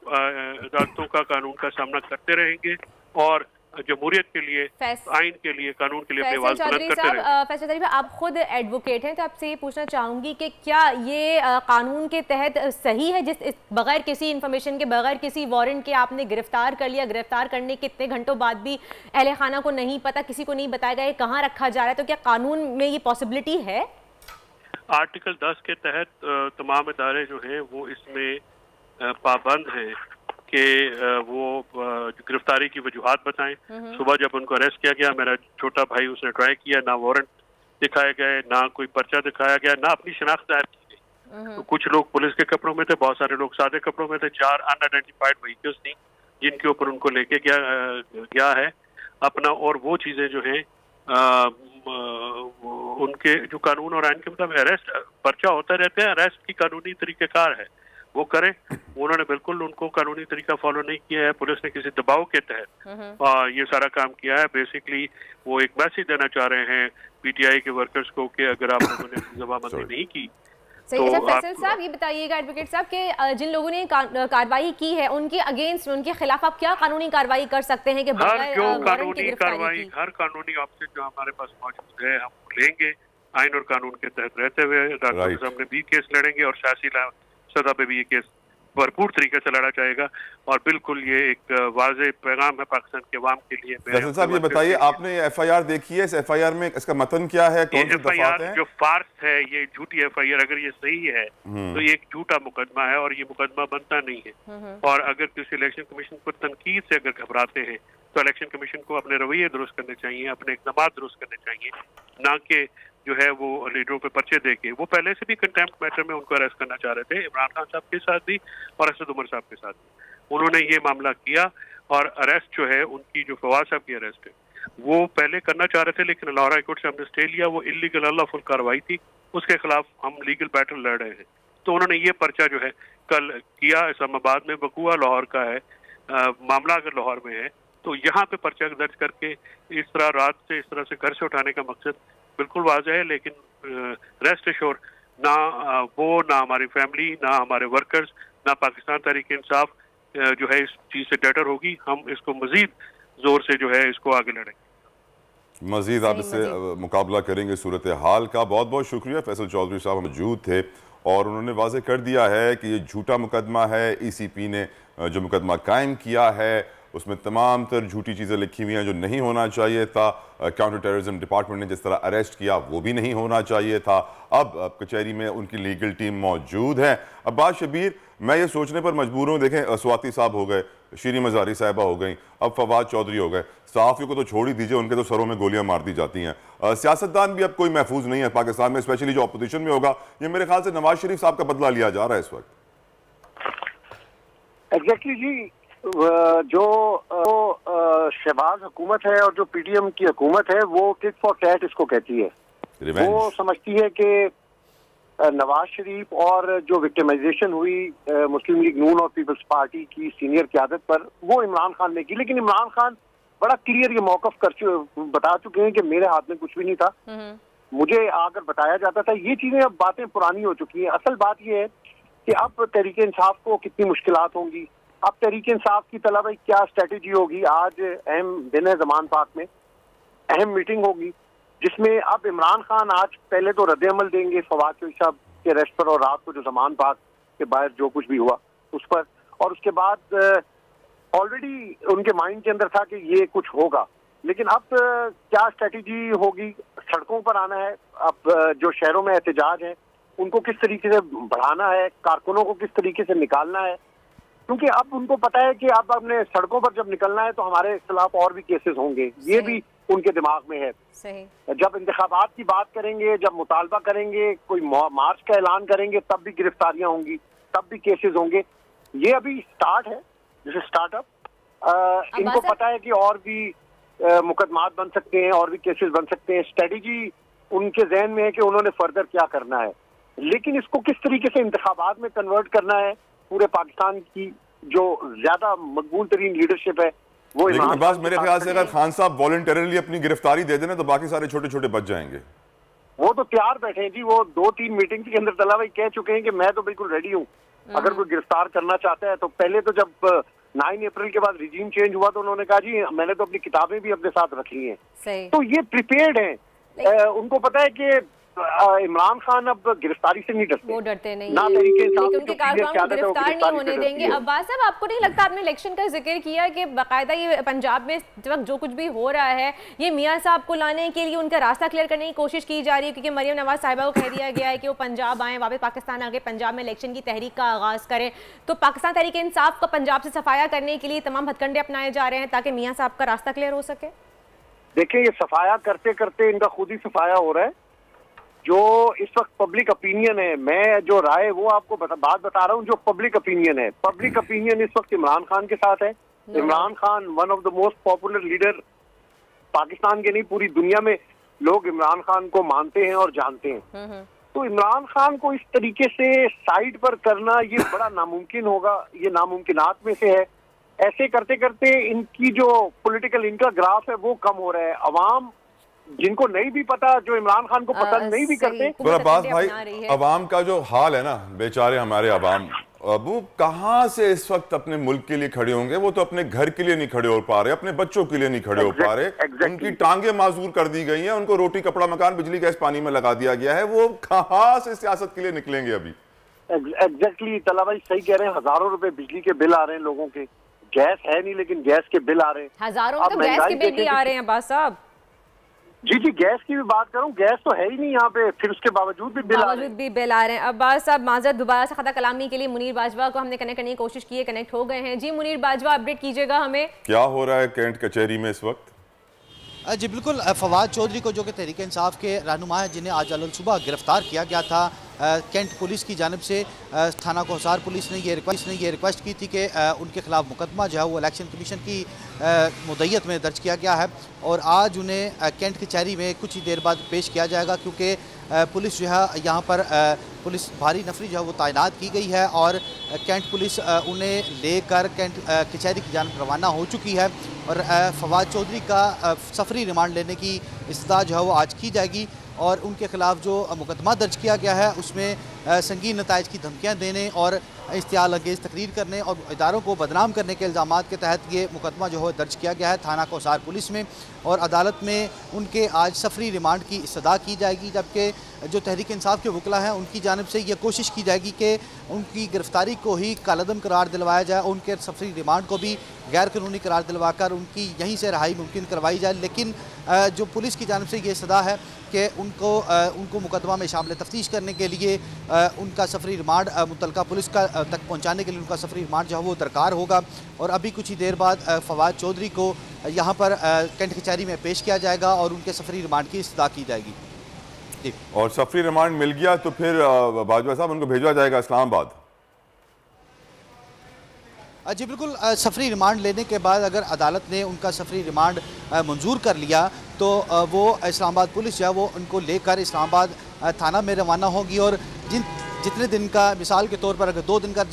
अदालतों का, कानून का सामना करते रहेंगे और जमहूरियत के लिए, आइन के लिए, कानून के लिए अपनी आवाज बुलंद करते रहेंगे। फैसल चौधरी साहब, आप खुद एडवोकेट हैं, तो आपसे ये पूछना चाहूंगी कि क्या ये कानून के तहत सही है जिस बगैर किसी इन्फॉर्मेशन के, बगैर किसी वारंट के आपने गिरफ्तार कर लिया, गिरफ्तार करने के इतने घंटों बाद भी अहले खाना को नहीं पता, किसी को नहीं बताया गया कहाँ रखा जा रहा है, तो क्या कानून में ये पॉसिबिलिटी है? आर्टिकल 10 के तहत तमाम इदारे जो हैं वो इसमें पाबंद हैं कि वो गिरफ्तारी की वजूहात बताएं। सुबह जब उनको अरेस्ट किया गया, मेरा छोटा भाई उसने ट्राई किया, ना वारंट दिखाए गए, ना कोई पर्चा दिखाया गया, ना अपनी शनाख्त दायर की गई। तो कुछ लोग पुलिस के कपड़ों में थे, बहुत सारे लोग सादे कपड़ों में थे। 4 अनआइडेंटिफाइड व्हीकल्स थी जिनके ऊपर उनको लेके गया है अपना, और वो चीजें जो हैं उनके जो कानून और आइन के मुताबिक अरेस्ट, पर्चा होता रहता है, अरेस्ट की कानूनी तरीक़ेकार है, वो करें। उन्होंने बिल्कुल उनको कानूनी तरीका फॉलो नहीं किया है। पुलिस ने किसी दबाव के तहत ये सारा काम किया है। बेसिकली वो एक मैसेज देना चाह रहे हैं PTI के वर्कर्स को कि अगर आप लोगों ने जमाबंदी नहीं की तो फैसल साहब ये बताइएगा, एडवोकेट साहब, कि जिन लोगों ने कार्रवाई की है उनके अगेंस्ट, उनके खिलाफ आप क्या कानूनी कार्रवाई कर सकते हैं? कि हर कानूनी कार्रवाई, हर कानूनी ऑप्शन जो हमारे पास मौजूद है हम लेंगे, आइन और कानून के तहत रहते हुए। डॉक्टर के सामने भी केस लड़ेंगे और सियासी सतह पे भी ये केस भरपूर तरीके से लड़ा जाएगा। और बिल्कुल ये एक वाज़ेह पैगाम है पाकिस्तान के अवाम के लिए। फैसल साहब ये बताइए, आपने FIR देखी है? इस FIR में इसका मतन क्या है? कौन सी दफात है? जो फार्स है, ये झूठी FIR, अगर ये सही है तो ये एक झूठा मुकदमा है और ये मुकदमा बनता नहीं है। और अगर किसी इलेक्शन कमीशन को तनकीद से अगर घबराते हैं तो इलेक्शन कमीशन को अपने रवैये दुरुस्त करने चाहिए, अपने इक़दाम दुरुस्त करने चाहिए, ना कि जो है वो लीडरों पे पर्चे देके। वो पहले से भी कंटेम्प्ट मैटर में उनको अरेस्ट करना चाह रहे थे, इमरान खान साहब के साथ भी और असद उमर साहब के साथ भी। उन्होंने ये मामला किया और अरेस्ट जो है उनकी, जो फवाद साहब की अरेस्ट है, वो पहले करना चाह रहे थे, लेकिन लाहौर हाई कोर्ट से हमने स्टे लिया। वो इलीगल अनलॉफुल कार्रवाई थी, उसके खिलाफ हम लीगल बैटल लड़ रहे हैं। तो उन्होंने ये पर्चा जो है कल किया, इस्लामाबाद में बकुआ लाहौर का है मामला, अगर लाहौर में है तो यहाँ पे पर्चा दर्ज करके इस तरह रात से, इस तरह से घर से उठाने का मकसद बिल्कुल वाज़ेह है। लेकिन रेस्ट एश्योर, ना वो, ना हमारी फैमिली, ना हमारे वर्कर्स, ना पाकिस्तान तहरीक इंसाफ जो है इस चीज़ से डटर होगी। हम इसको मजीद जोर से जो है इसको आगे लड़ेंगे, मजीद आप इससे मुकाबला करेंगे सूरत हाल का। बहुत बहुत शुक्रिया। फैसल चौधरी साहब मौजूद थे और उन्होंने वाज़ेह कर दिया है कि ये झूठा मुकदमा है। ECP ने जो मुकदमा कायम किया है उसमें तमाम तर झूठी चीज़ें लिखी हुई हैं जो नहीं होना चाहिए था। काउंटर टेररिज्म डिपार्टमेंट ने जिस तरह अरेस्ट किया वो भी नहीं होना चाहिए था। अब कचहरी में उनकी लीगल टीम मौजूद है। अब्बास शबीर, मैं ये सोचने पर मजबूर हूँ, देखें स्वाति साहब हो गए, शीरी मज़ारी साहिबा हो गई, अब फवाद चौधरी हो गए, सहाफ़ियों को तो छोड़ ही दीजिए, उनके तो सरों में गोलियां मार दी जाती हैं। सियासतदान भी अब कोई महफूज नहीं है पाकिस्तान में, स्पेशली जो अपोजिशन में होगा। ये मेरे ख्याल से नवाज शरीफ साहब का बदला लिया जा रहा है इस वक्त। एग्जैक्टली जी, जो शहबाज हुकूमत है और जो PTM की हुकूमत है वो टिट फॉर टैट इसको कहती है। वो समझती है कि नवाज शरीफ और जो विक्टिमाइजेशन हुई मुस्लिम लीग नून और पीपल्स पार्टी की सीनियर क़यादत पर, वो इमरान खान ने की। लेकिन इमरान खान बड़ा क्लियर ये मौक़िफ़ बता चुके हैं कि मेरे हाथ में कुछ भी नहीं था, मुझे आकर बताया जाता था। ये चीज़ें अब बातें पुरानी हो चुकी हैं। असल बात ये है कि अब तहरीक इंसाफ को कितनी मुश्किलात होंगी, अब तहरीक इंसाफ की तलब क्या स्ट्रेटेजी होगी। आज अहम दिन है ज़मान पाक में, अहम मीटिंग होगी जिसमें अब इमरान खान आज पहले तो रद्द अमल देंगे फवाद चौधरी साहब के अरेस्ट पर और रात को जो ज़मान पाक के बाहर जो कुछ भी हुआ उस पर, और उसके बाद ऑलरेडी उनके माइंड के अंदर था कि ये कुछ होगा। लेकिन अब क्या स्ट्रेटेजी होगी, सड़कों पर आना है। अब जो शहरों में एहतजाज है उनको किस तरीके से बढ़ाना है, कारकुनों को किस तरीके से निकालना है, क्योंकि अब उनको पता है कि अब अपने सड़कों पर जब निकलना है तो हमारे खिलाफ और भी केसेस होंगे, ये भी उनके दिमाग में है। सही। जब इंतखाबात की बात करेंगे, जब मुतालबा करेंगे, कोई मार्च का ऐलान करेंगे, तब भी गिरफ्तारियां होंगी, तब भी केसेस होंगे। ये अभी स्टार्ट है, जैसे स्टार्टअप। इनको पता है कि और भी मुकदमात बन सकते हैं, और भी केसेस बन सकते हैं। स्ट्रेटेजी उनके जहन में है कि उन्होंने फर्दर क्या करना है, लेकिन इसको किस तरीके से इंतखाबात में कन्वर्ट करना है, पूरे पाकिस्तान की जो ज्यादा मकबूल तरीन लीडरशिप है वो। लेकिन अब्बास, मेरे ख्याल से अगर खान साहब वॉलंटरली अपनी गिरफ्तारी दे देना तो बाकी सारे छोटे छोटे बच जाएंगे। वो तो तैयार बैठे हैं जी, वो 2-3 मीटिंग के अंदर तला भाई कह चुके हैं कि मैं तो बिल्कुल रेडी हूँ, अगर कोई गिरफ्तार करना चाहता है तो। पहले तो जब 9 अप्रैल के बाद रिजीम चेंज हुआ तो उन्होंने कहा जी मैंने तो अपनी किताबें भी अपने साथ रख ली हैं। तो ये प्रिपेयर्ड हैं, उनको पता है कि इमरान खान अब गिरफ्तारी से नहीं डरते, वो डरते नहीं, ना तरीके लेकिन उनके कारकुनों को गिरफ्तार नहीं होने देंगे। अब्बास साहब, आपको नहीं लगता, आपने इलेक्शन का जिक्र किया कि बाकायदा ये पंजाब में इस वक्त जो कुछ भी हो रहा है ये मियां साहब को लाने के लिए उनका रास्ता क्लियर करने की कोशिश की जा रही है, क्योंकि मरियम नवाज साहिबा को कह दिया गया है कि वो पंजाब आए, वापस पाकिस्तान आके पंजाब में इलेक्शन की तहरीक का आगाज करें। तो पाकिस्तान तहरीक इंसाफ का पंजाब से सफाया करने के लिए तमाम हथकंडे अपनाए जा रहे हैं ताकि मियां साहब का रास्ता क्लियर हो सके। देखिए, ये सफाया करते करते इनका खुद ही सफाया हो रहा है। जो इस वक्त पब्लिक ओपिनियन है, मैं जो राय वो आपको बात बता रहा हूँ, जो पब्लिक ओपिनियन है, पब्लिक ओपिनियन इस वक्त इमरान खान के साथ है। Imran Khan one of the most popular leader Pakistan के नहीं, पूरी दुनिया में लोग इमरान खान को मानते हैं और जानते हैं। तो इमरान खान को इस तरीके से साइड पर करना ये बड़ा नामुमकिन होगा, ये नामुमकिनात में से है। ऐसे करते करते इनकी जो पॉलिटिकल इनका ग्राफ है वो कम हो रहा है। अवाम जिनको नहीं भी पता, जो इमरान खान को पसंद नहीं भी करते। अब्बास भाई, अवाम का जो हाल है ना, बेचारे हमारे अवाम, वो कहाँ से इस वक्त अपने मुल्क के लिए खड़े होंगे? वो तो अपने घर के लिए नहीं खड़े हो पा रहे, अपने बच्चों के लिए नहीं खड़े हो पा रहे। उनकी टांगे माजूर कर दी गई हैं, उनको रोटी कपड़ा मकान बिजली गैस पानी में लगा दिया गया है। वो कहाँ से सियासत के लिए निकलेंगे अभी? एग्जैक्टली तला भाई सही कह रहे हैं। हजारों रुपए बिजली के बिल आ रहे हैं लोगों के, गैस है नहीं लेकिन गैस के बिल आ रहे हैं, हजारों तो गैस के बिल भी आ रहे हैं अब्बास साहब। जी, गैस की भी बात करूं, गैस तो है ही नहीं यहाँ पे, फिर उसके बावजूद भी बिल आ रहे हैं। अब्बास साहब, माजरत दोबारा से खता कलामी के लिए मुनीर बाजवा को हमने कनेक्ट करने की कोशिश की है, कनेक्ट हो गए हैं। जी मुनीर बाजवा, अपडेट कीजिएगा हमें, क्या हो रहा है कैंट कचहरी में इस वक्त? जी बिल्कुल, फवाद चौधरी को जो कि तहरीक इंसाफ के रहनुमा हैं, जिन्हें आज सुबह गिरफ्तार किया गया था कैंट पुलिस की जानिब से, थाना कोहसार पुलिस ने ये रिक्वेस्ट की थी कि उनके खिलाफ मुकदमा जो है वो इलेक्शन कमीशन की मुद्दत में दर्ज किया गया है और आज उन्हें कैंट कचहरी में कुछ ही देर बाद पेश किया जाएगा, क्योंकि पुलिस जो है यहाँ पर पुलिस भारी नफरी जो है वो तैनात की गई है और कैंट पुलिस उन्हें लेकर कैंट कचहरी की जानिब रवाना हो चुकी है और फवाद चौधरी का सफरी रिमांड लेने की इस्तदा जो है वो आज की जाएगी और उनके खिलाफ जो मुकदमा दर्ज किया गया है उसमें संगीन नताइज की धमकियाँ देने और इश्तियाल अंगेज़ तकरीर करने और इदारों को बदनाम करने के इल्ज़ामात के तहत ये मुकदमा जो है दर्ज किया गया है थाना कोहसार पुलिस में और अदालत में उनके आज सफरी रिमांड की इस्तदा की जाएगी, जबकि जो तहरीक इंसाफ के वकला हैं उनकी जानिब से ये कोशिश की जाएगी कि उनकी गिरफ्तारी को ही कालदम करार दिलवाया जाए, उनके सफरी रिमांड को भी गैर कानूनी करार दिलवाकर उनकी यहीं से रहाई मुमकिन करवाई जाए। लेकिन जो पुलिस की जानिब से ये सदा है कि उनको मुकदमा में शामिल तफ्तीश करने के लिए उनका सफरी रिमांड मुतलका पुलिस का तक पहुंचाने के लिए उनका सफरी रिमांड जो है वो दरकार होगा और अभी कुछ ही देर बाद फवाद चौधरी को यहाँ पर कैंट कचहरी में पेश किया जाएगा और उनके सफरी रिमांड की इस्तदा की जाएगी। और सफरी रिमांड मिल गया तो फिर बाजवा साहब उनको भेजा जाएगा इस्लामाबाद? जी बिल्कुल, सफरी रिमांड लेने के बाद अगर अदालत ने उनका सफरी रिमांड मंजूर कर लिया तो वो इस्लामाबाद पुलिस जो है वो उनको लेकर इस्लामाबाद थाना में रवाना होगी और जितने दिन का, मिसाल के तौर पर अगर 2 दिन का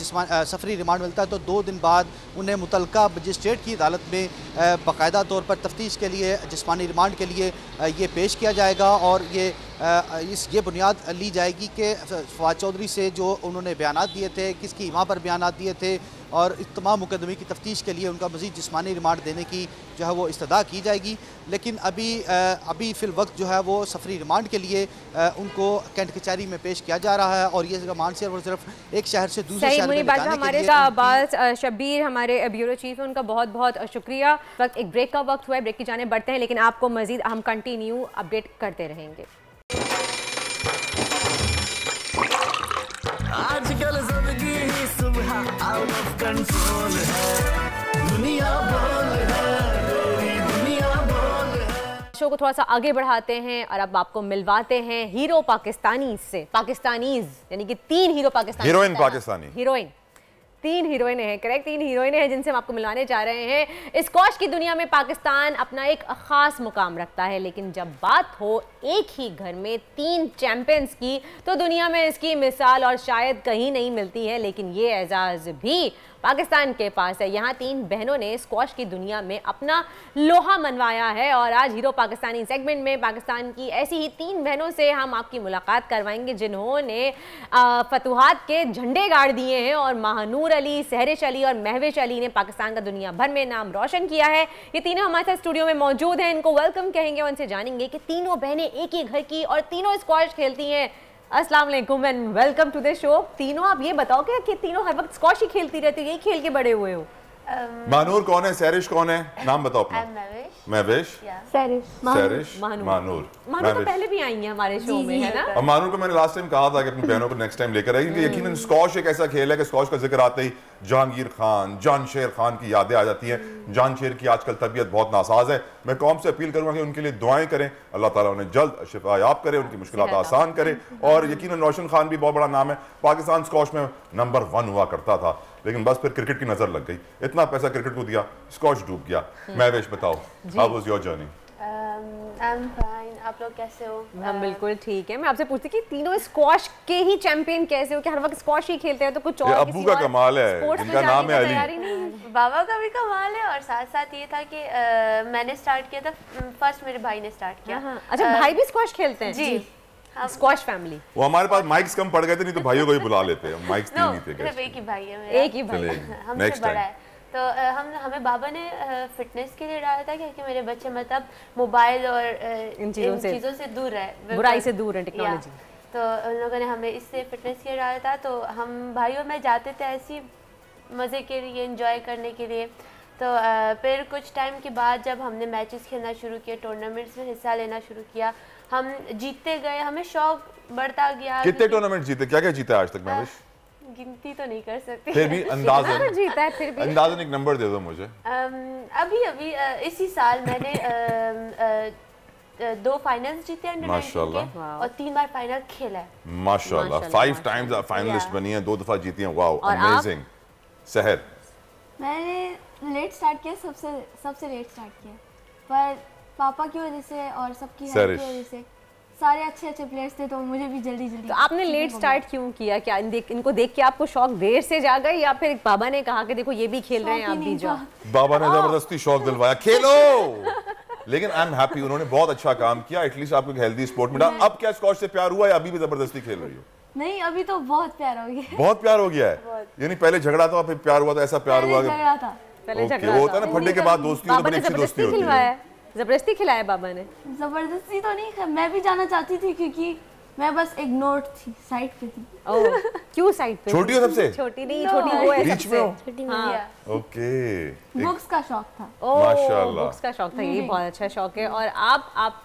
सफरी रिमांड मिलता है तो 2 दिन बाद उन्हें मुतलका मजिस्ट्रेट की अदालत में बाकायदा तौर पर तफ्तीश के लिए जिस्मानी रिमांड के लिए ये पेश किया जाएगा और ये बुनियाद ली जाएगी कि फवाद चौधरी से जो उन्होंने बयानात दिए थे, किसकी वहाँ पर बयानात दिए थे और इस तमाम मुकदमे की तफ्तीश के लिए उनका मज़ीद जिस्मानी रिमांड देने की जो है वो इस्तदा की जाएगी। लेकिन अभी फिल वक्त जो है वो सफरी रिमांड के लिए उनको कैंट कचहरी में पेश किया जा रहा है और ये रिमांड सिर्फ एक शहर से दूसरे शहर में जाने हमारे अब्बास शब्बीर हमारे ब्यूरो चीफ है, उनका बहुत बहुत शुक्रिया। वक्त एक ब्रेक का वक्त हुआ है, ब्रेक की जाने बढ़ते हैं, लेकिन आपको मज़ीद हम कंटिन्यू अपडेट करते रहेंगे। आजकल जिंदगी ही सुबह आउट ऑफ कंट्रोल है, दुनिया बोल है, तेरी दुनिया बोल है। शो को थोड़ा सा आगे बढ़ाते हैं और अब आपको मिलवाते हैं हीरो पाकिस्तानी से। पाकिस्तानीज यानी कि 3 hero Pakistani, heroine Pakistani, heroine 3 हीरोइनें हैं, करेक्ट 3 हीरोइनें हैं जिनसे हम आपको मिलवाने जा रहे हैं। स्क्वॉश की दुनिया में पाकिस्तान अपना एक खास मुकाम रखता है, लेकिन जब बात हो एक ही घर में 3 चैंपियंस की तो दुनिया में इसकी मिसाल और शायद कहीं नहीं मिलती है। लेकिन ये एजाज़ भी पाकिस्तान के पास है। यहाँ 3 बहनों ने स्क्वॉश की दुनिया में अपना लोहा मनवाया है और आज हीरो पाकिस्तानी सेगमेंट में पाकिस्तान की ऐसी ही 3 बहनों से हम आपकी मुलाकात करवाएंगे जिन्होंने फतुहात के झंडे गाड़ दिए हैं और महानूर अली, सहरिश अली और महविश अली ने पाकिस्तान का दुनिया भर में नाम रोशन किया है। ये तीनों हमारे साथ स्टूडियो में मौजूद हैं, इनको वेलकम कहेंगे और उनसे जानेंगे कि तीनों बहनें एक ही घर की और तीनों स्क्वॉश खेलती हैं। अस्सलाम वालेकुम and welcome to the show. तीनों आप ये बताओ कि तीनों हर वक्त स्क्वॉश ही खेलती रहती है, यही खेल के बड़े हुए हो? मानूर कौन है, सहरिश कौन है, नाम बताओ अपना। महविश, सहरिश, मानूर तो पहले भी आई हैं हमारे शो में, है ना? और मानूर को मैंने लास्ट टाइम कहा था कि अपनी बहनों को नेक्स्ट टाइम लेकर आएगी, क्योंकि यकीनन स्क्वॉश एक ऐसा खेल है कि स्क्वॉश का जिक्र आते ही जहांगीर खान, जानशेर खान की यादें आ जाती हैं। जानशेर की आजकल तबीयत बहुत नासाज है। मैं कौम से अपील करूंगा कि उनके लिए दुआएं करें, अल्लाह ताला उन्हें जल्द शिफायाब करे, उनकी मुश्किलात आसान करे। और यकीनन रोशन खान भी बहुत बड़ा नाम है, पाकिस्तान स्क्वॉश में नंबर 1 हुआ करता था, लेकिन बस फिर क्रिकेट की नजर लग गई। इतना पैसा क्रिकेट को दिया, स्क्वॉश डूब गया। महविश बताओ, how was your journey? I am fine, आप लोग कैसे हो? हम बिल्कुल ठीक है। मैं आपसे पूछती कि तीनों स्क्वॉश के ही चैंपियन कैसे हो कि हर वक्त स्क्वॉश ही खेलते हैं, तो कुछ और अब्बू का कमाल है, जिनका नाम है अली। बाबा का भी कमाल है और साथ साथ ये था कि मैंने स्टार्ट किया था, फर्स्ट मेरे भाई ने स्टार्ट किया। अच्छा, भाई भी स्क्वॉश खेलते हैं? जी, स्क्वॉश फैमिली। वो हमारे पास माइक्स कम पड़ गए थे, नहीं तो भाइयों को ही बुला लेते हैं। माइक्स तीन ही थे, सिर्फ एक ही भाई है मेरा, एक ही भाई हमसे बड़ा है। तो हमें बाबा ने फिटनेस के लिए डाला था कि मेरे बच्चे मतलब मोबाइल और इन चीज़ों से दूर रहे, बुराई से दूर है, टेक्नोलॉजी। तो उन लोगों ने हमें इससे फिटनेस के लिए डाला था। तो हम भाइयों में जाते थे ऐसी मज़े के लिए, एंजॉय करने के लिए। तो फिर कुछ टाइम के बाद जब हमने मैचेस खेलना शुरू किया, टूर्नामेंट्स में हिस्सा लेना शुरू किया, हम जीतते गए, हमें शौक बढ़ता गया। कितने टूर्नामेंट जीते, क्या क्या जीता है आज तक महविश? गिनती तो नहीं कर सकती, फिर भी अंदाज़न जीता है, फिर भी अंदाज़न एक नंबर दे दो मुझे। अभी इसी साल मैंने 2 फाइनल्स जीते अंडर 19 के और 3 बार फाइनल खेला है। माशाल्लाह, 5 टाइम्स आप फाइनलिस्ट बनी हैं, 2 दफा जीती हैं। Wow, amazing. सहर? मैंने लेट स्टार्ट किया, सबसे लेट स्टार्ट किया, पर पापा की वजह से और सबकी हेल्प की वजह से सारे अच्छे प्लेयर्स थे, तो मुझे भी जल्दी। तो आपने लेट स्टार्ट क्यों किया? क्या इनको देख के आपको शौक देर से जागा या फिर बाबा ने कहा कि देखो ये भी खेल रहे हैं, आप भी जाओ? बाबा ने जबरदस्ती शौक दिलवाया, खेलो। लेकिन आई एम हैप्पी, उन्होंने बहुत अच्छा काम किया, एटलीस्ट आपको एक हेल्दी स्पोर्ट मिला। अब क्या स्क्वॉश से प्यार हुआ या अभी भी जबरदस्ती खेल रही हो? नहीं, अभी तो बहुत प्यार हो गया। बहुत प्यार हो गया है, यानी पहले झगड़ा था फिर प्यार हुआ था, ऐसा प्यार हुआ? झगड़ा था पहले, झगड़ा होता है ना, फंडे के बाद दोस्ती हो, बड़ी अच्छी दोस्ती होती है। जबरदस्ती खिलाया बाबा ने? जबरदस्ती तो नहीं, मैं भी जाना चाहती थी क्योंकि मैं बस एक नोट थी, साइड पे थी। क्यों साइड पे? छोटी हो सबसे? छोटी नहीं, छोटी वो है सबसे। ओके, बुक्स का शौक था। माशाल्लाह, बुक्स का शौक था, ये बहुत अच्छा शौक है। और आप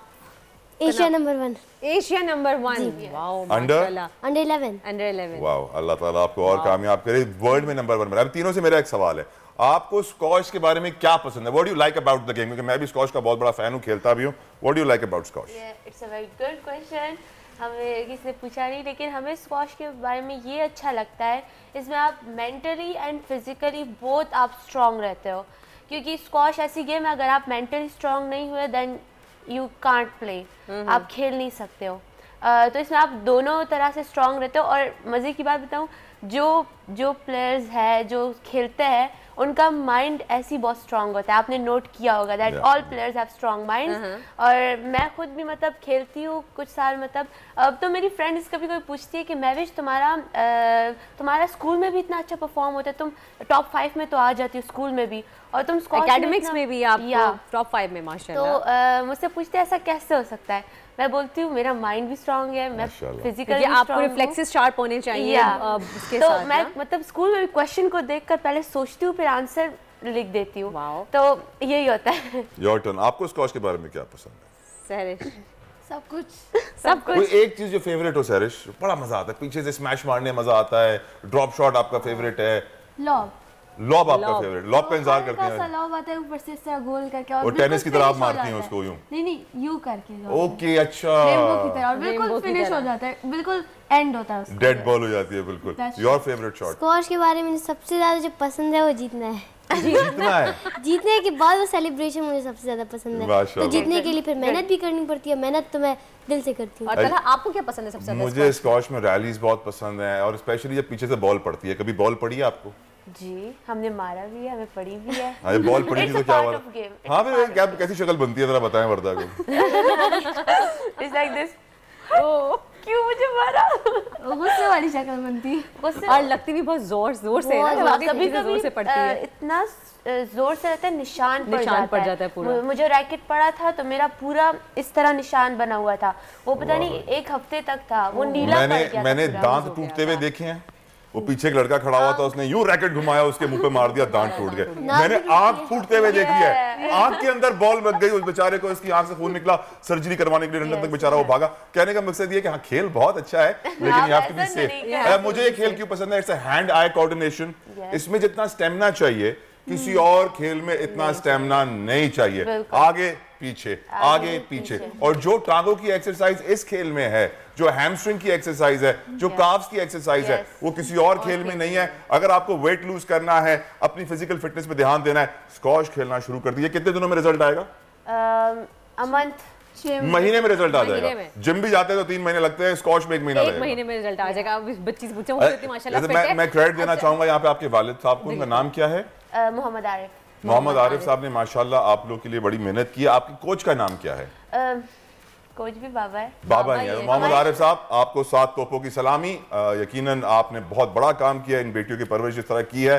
Asia number 1। Asia number 1, wow, under 11। Wow, Allah ताला आपको और कामयाब करे, वर्ल्ड में नंबर 1 बना। अब तीनों से मेरा एक सवाल है, आपको स्क्वॉश के बारे में क्या पसंद है? What do you like about the game? क्योंकि मैं भी स्क्वॉश का बहुत बड़ा फैन हूं, खेलता भी हूं। What do you like about squash? It's a very good question, हमें किसी ने पूछा नहीं, लेकिन हमें स्क्वॉश के बारे में ये अच्छा लगता है, इसमें आप मेंटली एंड फिजिकली बोथ आप स्ट्रॉन्ग रहते हो। क्योंकि स्क्वॉश ऐसी गेम है, अगर आप मेंटली स्ट्रॉन्ग नहीं हुए देन यू कांट प्ले, आप खेल नहीं सकते हो। तो इसमें आप दोनों तरह से स्ट्रॉन्ग रहते हो। और मज़े की बात बताऊँ, जो प्लेयर्स है जो खेलते हैं उनका माइंड ऐसी बहुत स्ट्रांग होता है, आपने नोट किया होगा that all players have strong mind. और मैं खुद भी मतलब खेलती हूँ कुछ साल, मतलब अब तो मेरी फ्रेंड्स कभी कोई पूछती है कि महविश तुम्हारा स्कूल में भी इतना अच्छा परफॉर्म होता है, तुम टॉप 5 में तो आ जाती हो स्कूल में भी, और तुम एकेडमिक्स में भी आप टॉप 5 में माशाल्लाह। तो मुझसे पूछते हैं ऐसा कैसे हो सकता है? मैं बोलती हूँ मेरा माइंड भी स्ट्रांग है, मैं फिजिकली आपको रिफ्लेक्सेस शार्प होने चाहिए उसके तो साथ। मैं मतलब स्कूल में क्वेश्चन को देखकर पहले सोचती हूँ फिर आंसर लिख देती हूँ, तो यही होता है। योर टर्न, आपको स्क्वॉश के बारे में क्या पसंद है? सहरिश? सब कुछ सब कुछ। कोई एक चीज जो फेवरेट हो सैरिश? बड़ा मजा आता है पीछे से स्मैश मारने में, मजा आता है, ड्रॉप शॉट आपका फेवरेट है, लॉब आपका फेवरेट, लॉब का इंतजार करते हैं, लॉब आता है ऊपर से इस तरह गोल करके और टेनिस की तरह आप मारती हैं उसको यूं? नहीं यूं करके। ओके अच्छा, रेनबो की तरह, बिल्कुल फिनिश हो जाता है, बिल्कुल एंड होता है उसका, डेड बॉल हो जाती है बिल्कुल। Your favourite shot? स्क्वॉश के बारे में सबसे ज्यादा जो पसंद है वो जीतना है। जीतना है? जीतने के बाद वो सेलिब्रेशन मुझे सबसे ज्यादा पसंद है। तो जीतने के लिए फिर मेहनत भी करनी पड़ती है, मेहनत तो मैं दिल से करती हूँ। और तलहा आपको क्या पसंद है सबसे ज्यादा? मुझे स्क्वॉश में रैलीज बहुत पसंद है, और स्पेशली जब पीछे से बॉल पड़ती है। कभी बॉल पड़ी है आपको? जी, हमने मारा भी है, हमें पड़ी भी है। हाँ, बॉल पड़ी थी तो क्या हुआ? हाँ फिर क्या कैसी शक्ल बनती है जरा बताएं वर्दा को। It's like this. ओह क्यों मुझे मारा? गुस्से वाली शक्ल बनती है और लगती भी बहुत जोर से है ना, कभी जोर से पड़ती है, इतना जोर से रहता है, निशान पड़ जाता है पूरा। मुझे रैकेट पड़ा था तो मेरा पूरा इस तरह निशान बना हुआ था, वो पता नहीं 1 हफ्ते तक था, वो नीला पड़ गया था। मैंने दांत टूटते हुए देखे हैं, वो पीछे एक लड़का खड़ा हुआ था, उसने यूं रैकेट घुमाया, उसके मुंह पे मार दिया, दांत टूट गए। मैंने आंख फूटते हुए देखी है, आंख के अंदर बॉल लग गई, उस बेचारे को इसकी आंख से खून निकला, सर्जरी करवाने के लिए लंदन तक बेचारा वो भागा। कहने का मकसद ये कि हाँ खेल बहुत अच्छा है लेकिन you have to be safe. मुझे ये खेल क्यों पसंद है? It's a hand eye coordination. इसमें जितना स्टेमिना चाहिए किसी और खेल में इतना स्टेमिना नहीं चाहिए, आगे पीछे। और जो टांगों की एक्सरसाइज इस खेल में है, जो हैमस्ट्रिंग की एक्सरसाइज है, जो काफ्स की एक्सरसाइज है, वो किसी और खेल में नहीं है। अगर आपको वेट लूज करना है, अपनी फिजिकल फिटनेस पे ध्यान देना है, स्क्वॉश खेलना शुरू कर दीजिए। कितने दिनों में रिजल्ट आएगा? महीने में रिजल्ट आ जाएगा। जिम भी जाते हैं तो 3 महीने लगते हैं, स्क्वॉश में 1 महीना लगेगा। 1 महीने में रिजल्ट आ जाएगा। बच्ची से पूछा, माशाल्लाह फिट है। मैं क्रेडिट देना चाहूंगा यहाँ पे आपके वालिद साहब को। उनका नाम क्या है? मोहम्मद आरिफ साहब ने माशाल्लाह आप लोग के लिए बड़ी मेहनत की है। आपके कोच का नाम क्या है? कोच भी बाबा है। बाबा ही है। मोहम्मद आरिफ साहब, आपको 7 तोपों की सलामी। यकीनन आपने बहुत बड़ा काम किया, इन बेटियों की परवरिश इस तरह की है।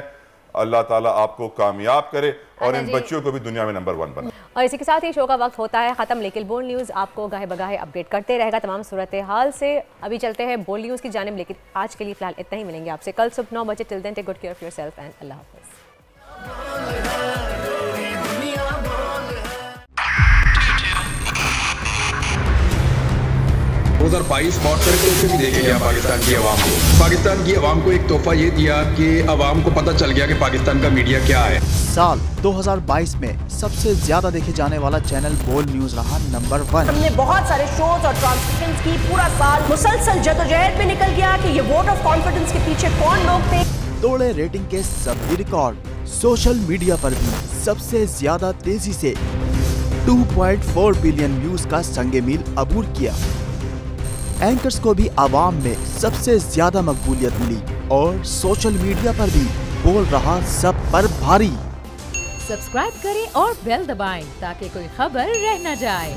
अल्लाह ताला आपको कामयाब करे और इन बच्चियों को भी दुनिया में नंबर 1 बनाए। और इसी के साथ ही शो का वक्त होता है खत्म, लेकिन बोल्ड न्यूज़ आपको गाहे बगाहे अपडेट करते रहेगा तमाम सूरत हाल से। अभी चलते हैं बोल्ड न्यूज़ की जानिब, लेकिन आज के लिए फिलहाल इतना ही। मिलेंगे आपसे कल सुबह 9 बजे। Till then take good care of yourself and Allah हाफ़िज़। 2022 बहुत सारे तोहफे भी देके गया पाकिस्तान की आवाम को। पाकिस्तान की आवाम को एक तोहफा ये दिया कि आवाम को पता चल गया कि पाकिस्तान का मीडिया क्या है। साल 2022 में सबसे ज्यादा देखे जाने वाला चैनल बोल्ड न्यूज रहा नंबर 1। हमने बहुत सारे शोज और ट्रांसमिशंस की, पूरा साल मुसलसल जद्दोजहद में निकल गया कि ये वोट ऑफ कॉन्फिडेंस के पीछे कौन लोग थे। तोड़े रेटिंग के सभी रिकॉर्ड। सोशल मीडिया पर भी सबसे ज्यादा तेजी से 2.4 बिलियन व्यूज का संगे मील अबूर किया। एंकर्स को भी आवाम में सबसे ज्यादा मकबूलियत मिली और सोशल मीडिया पर भी बोल रहा सब पर भारी। सब्सक्राइब करें और बेल दबाएं ताकि कोई खबर रह न जाए।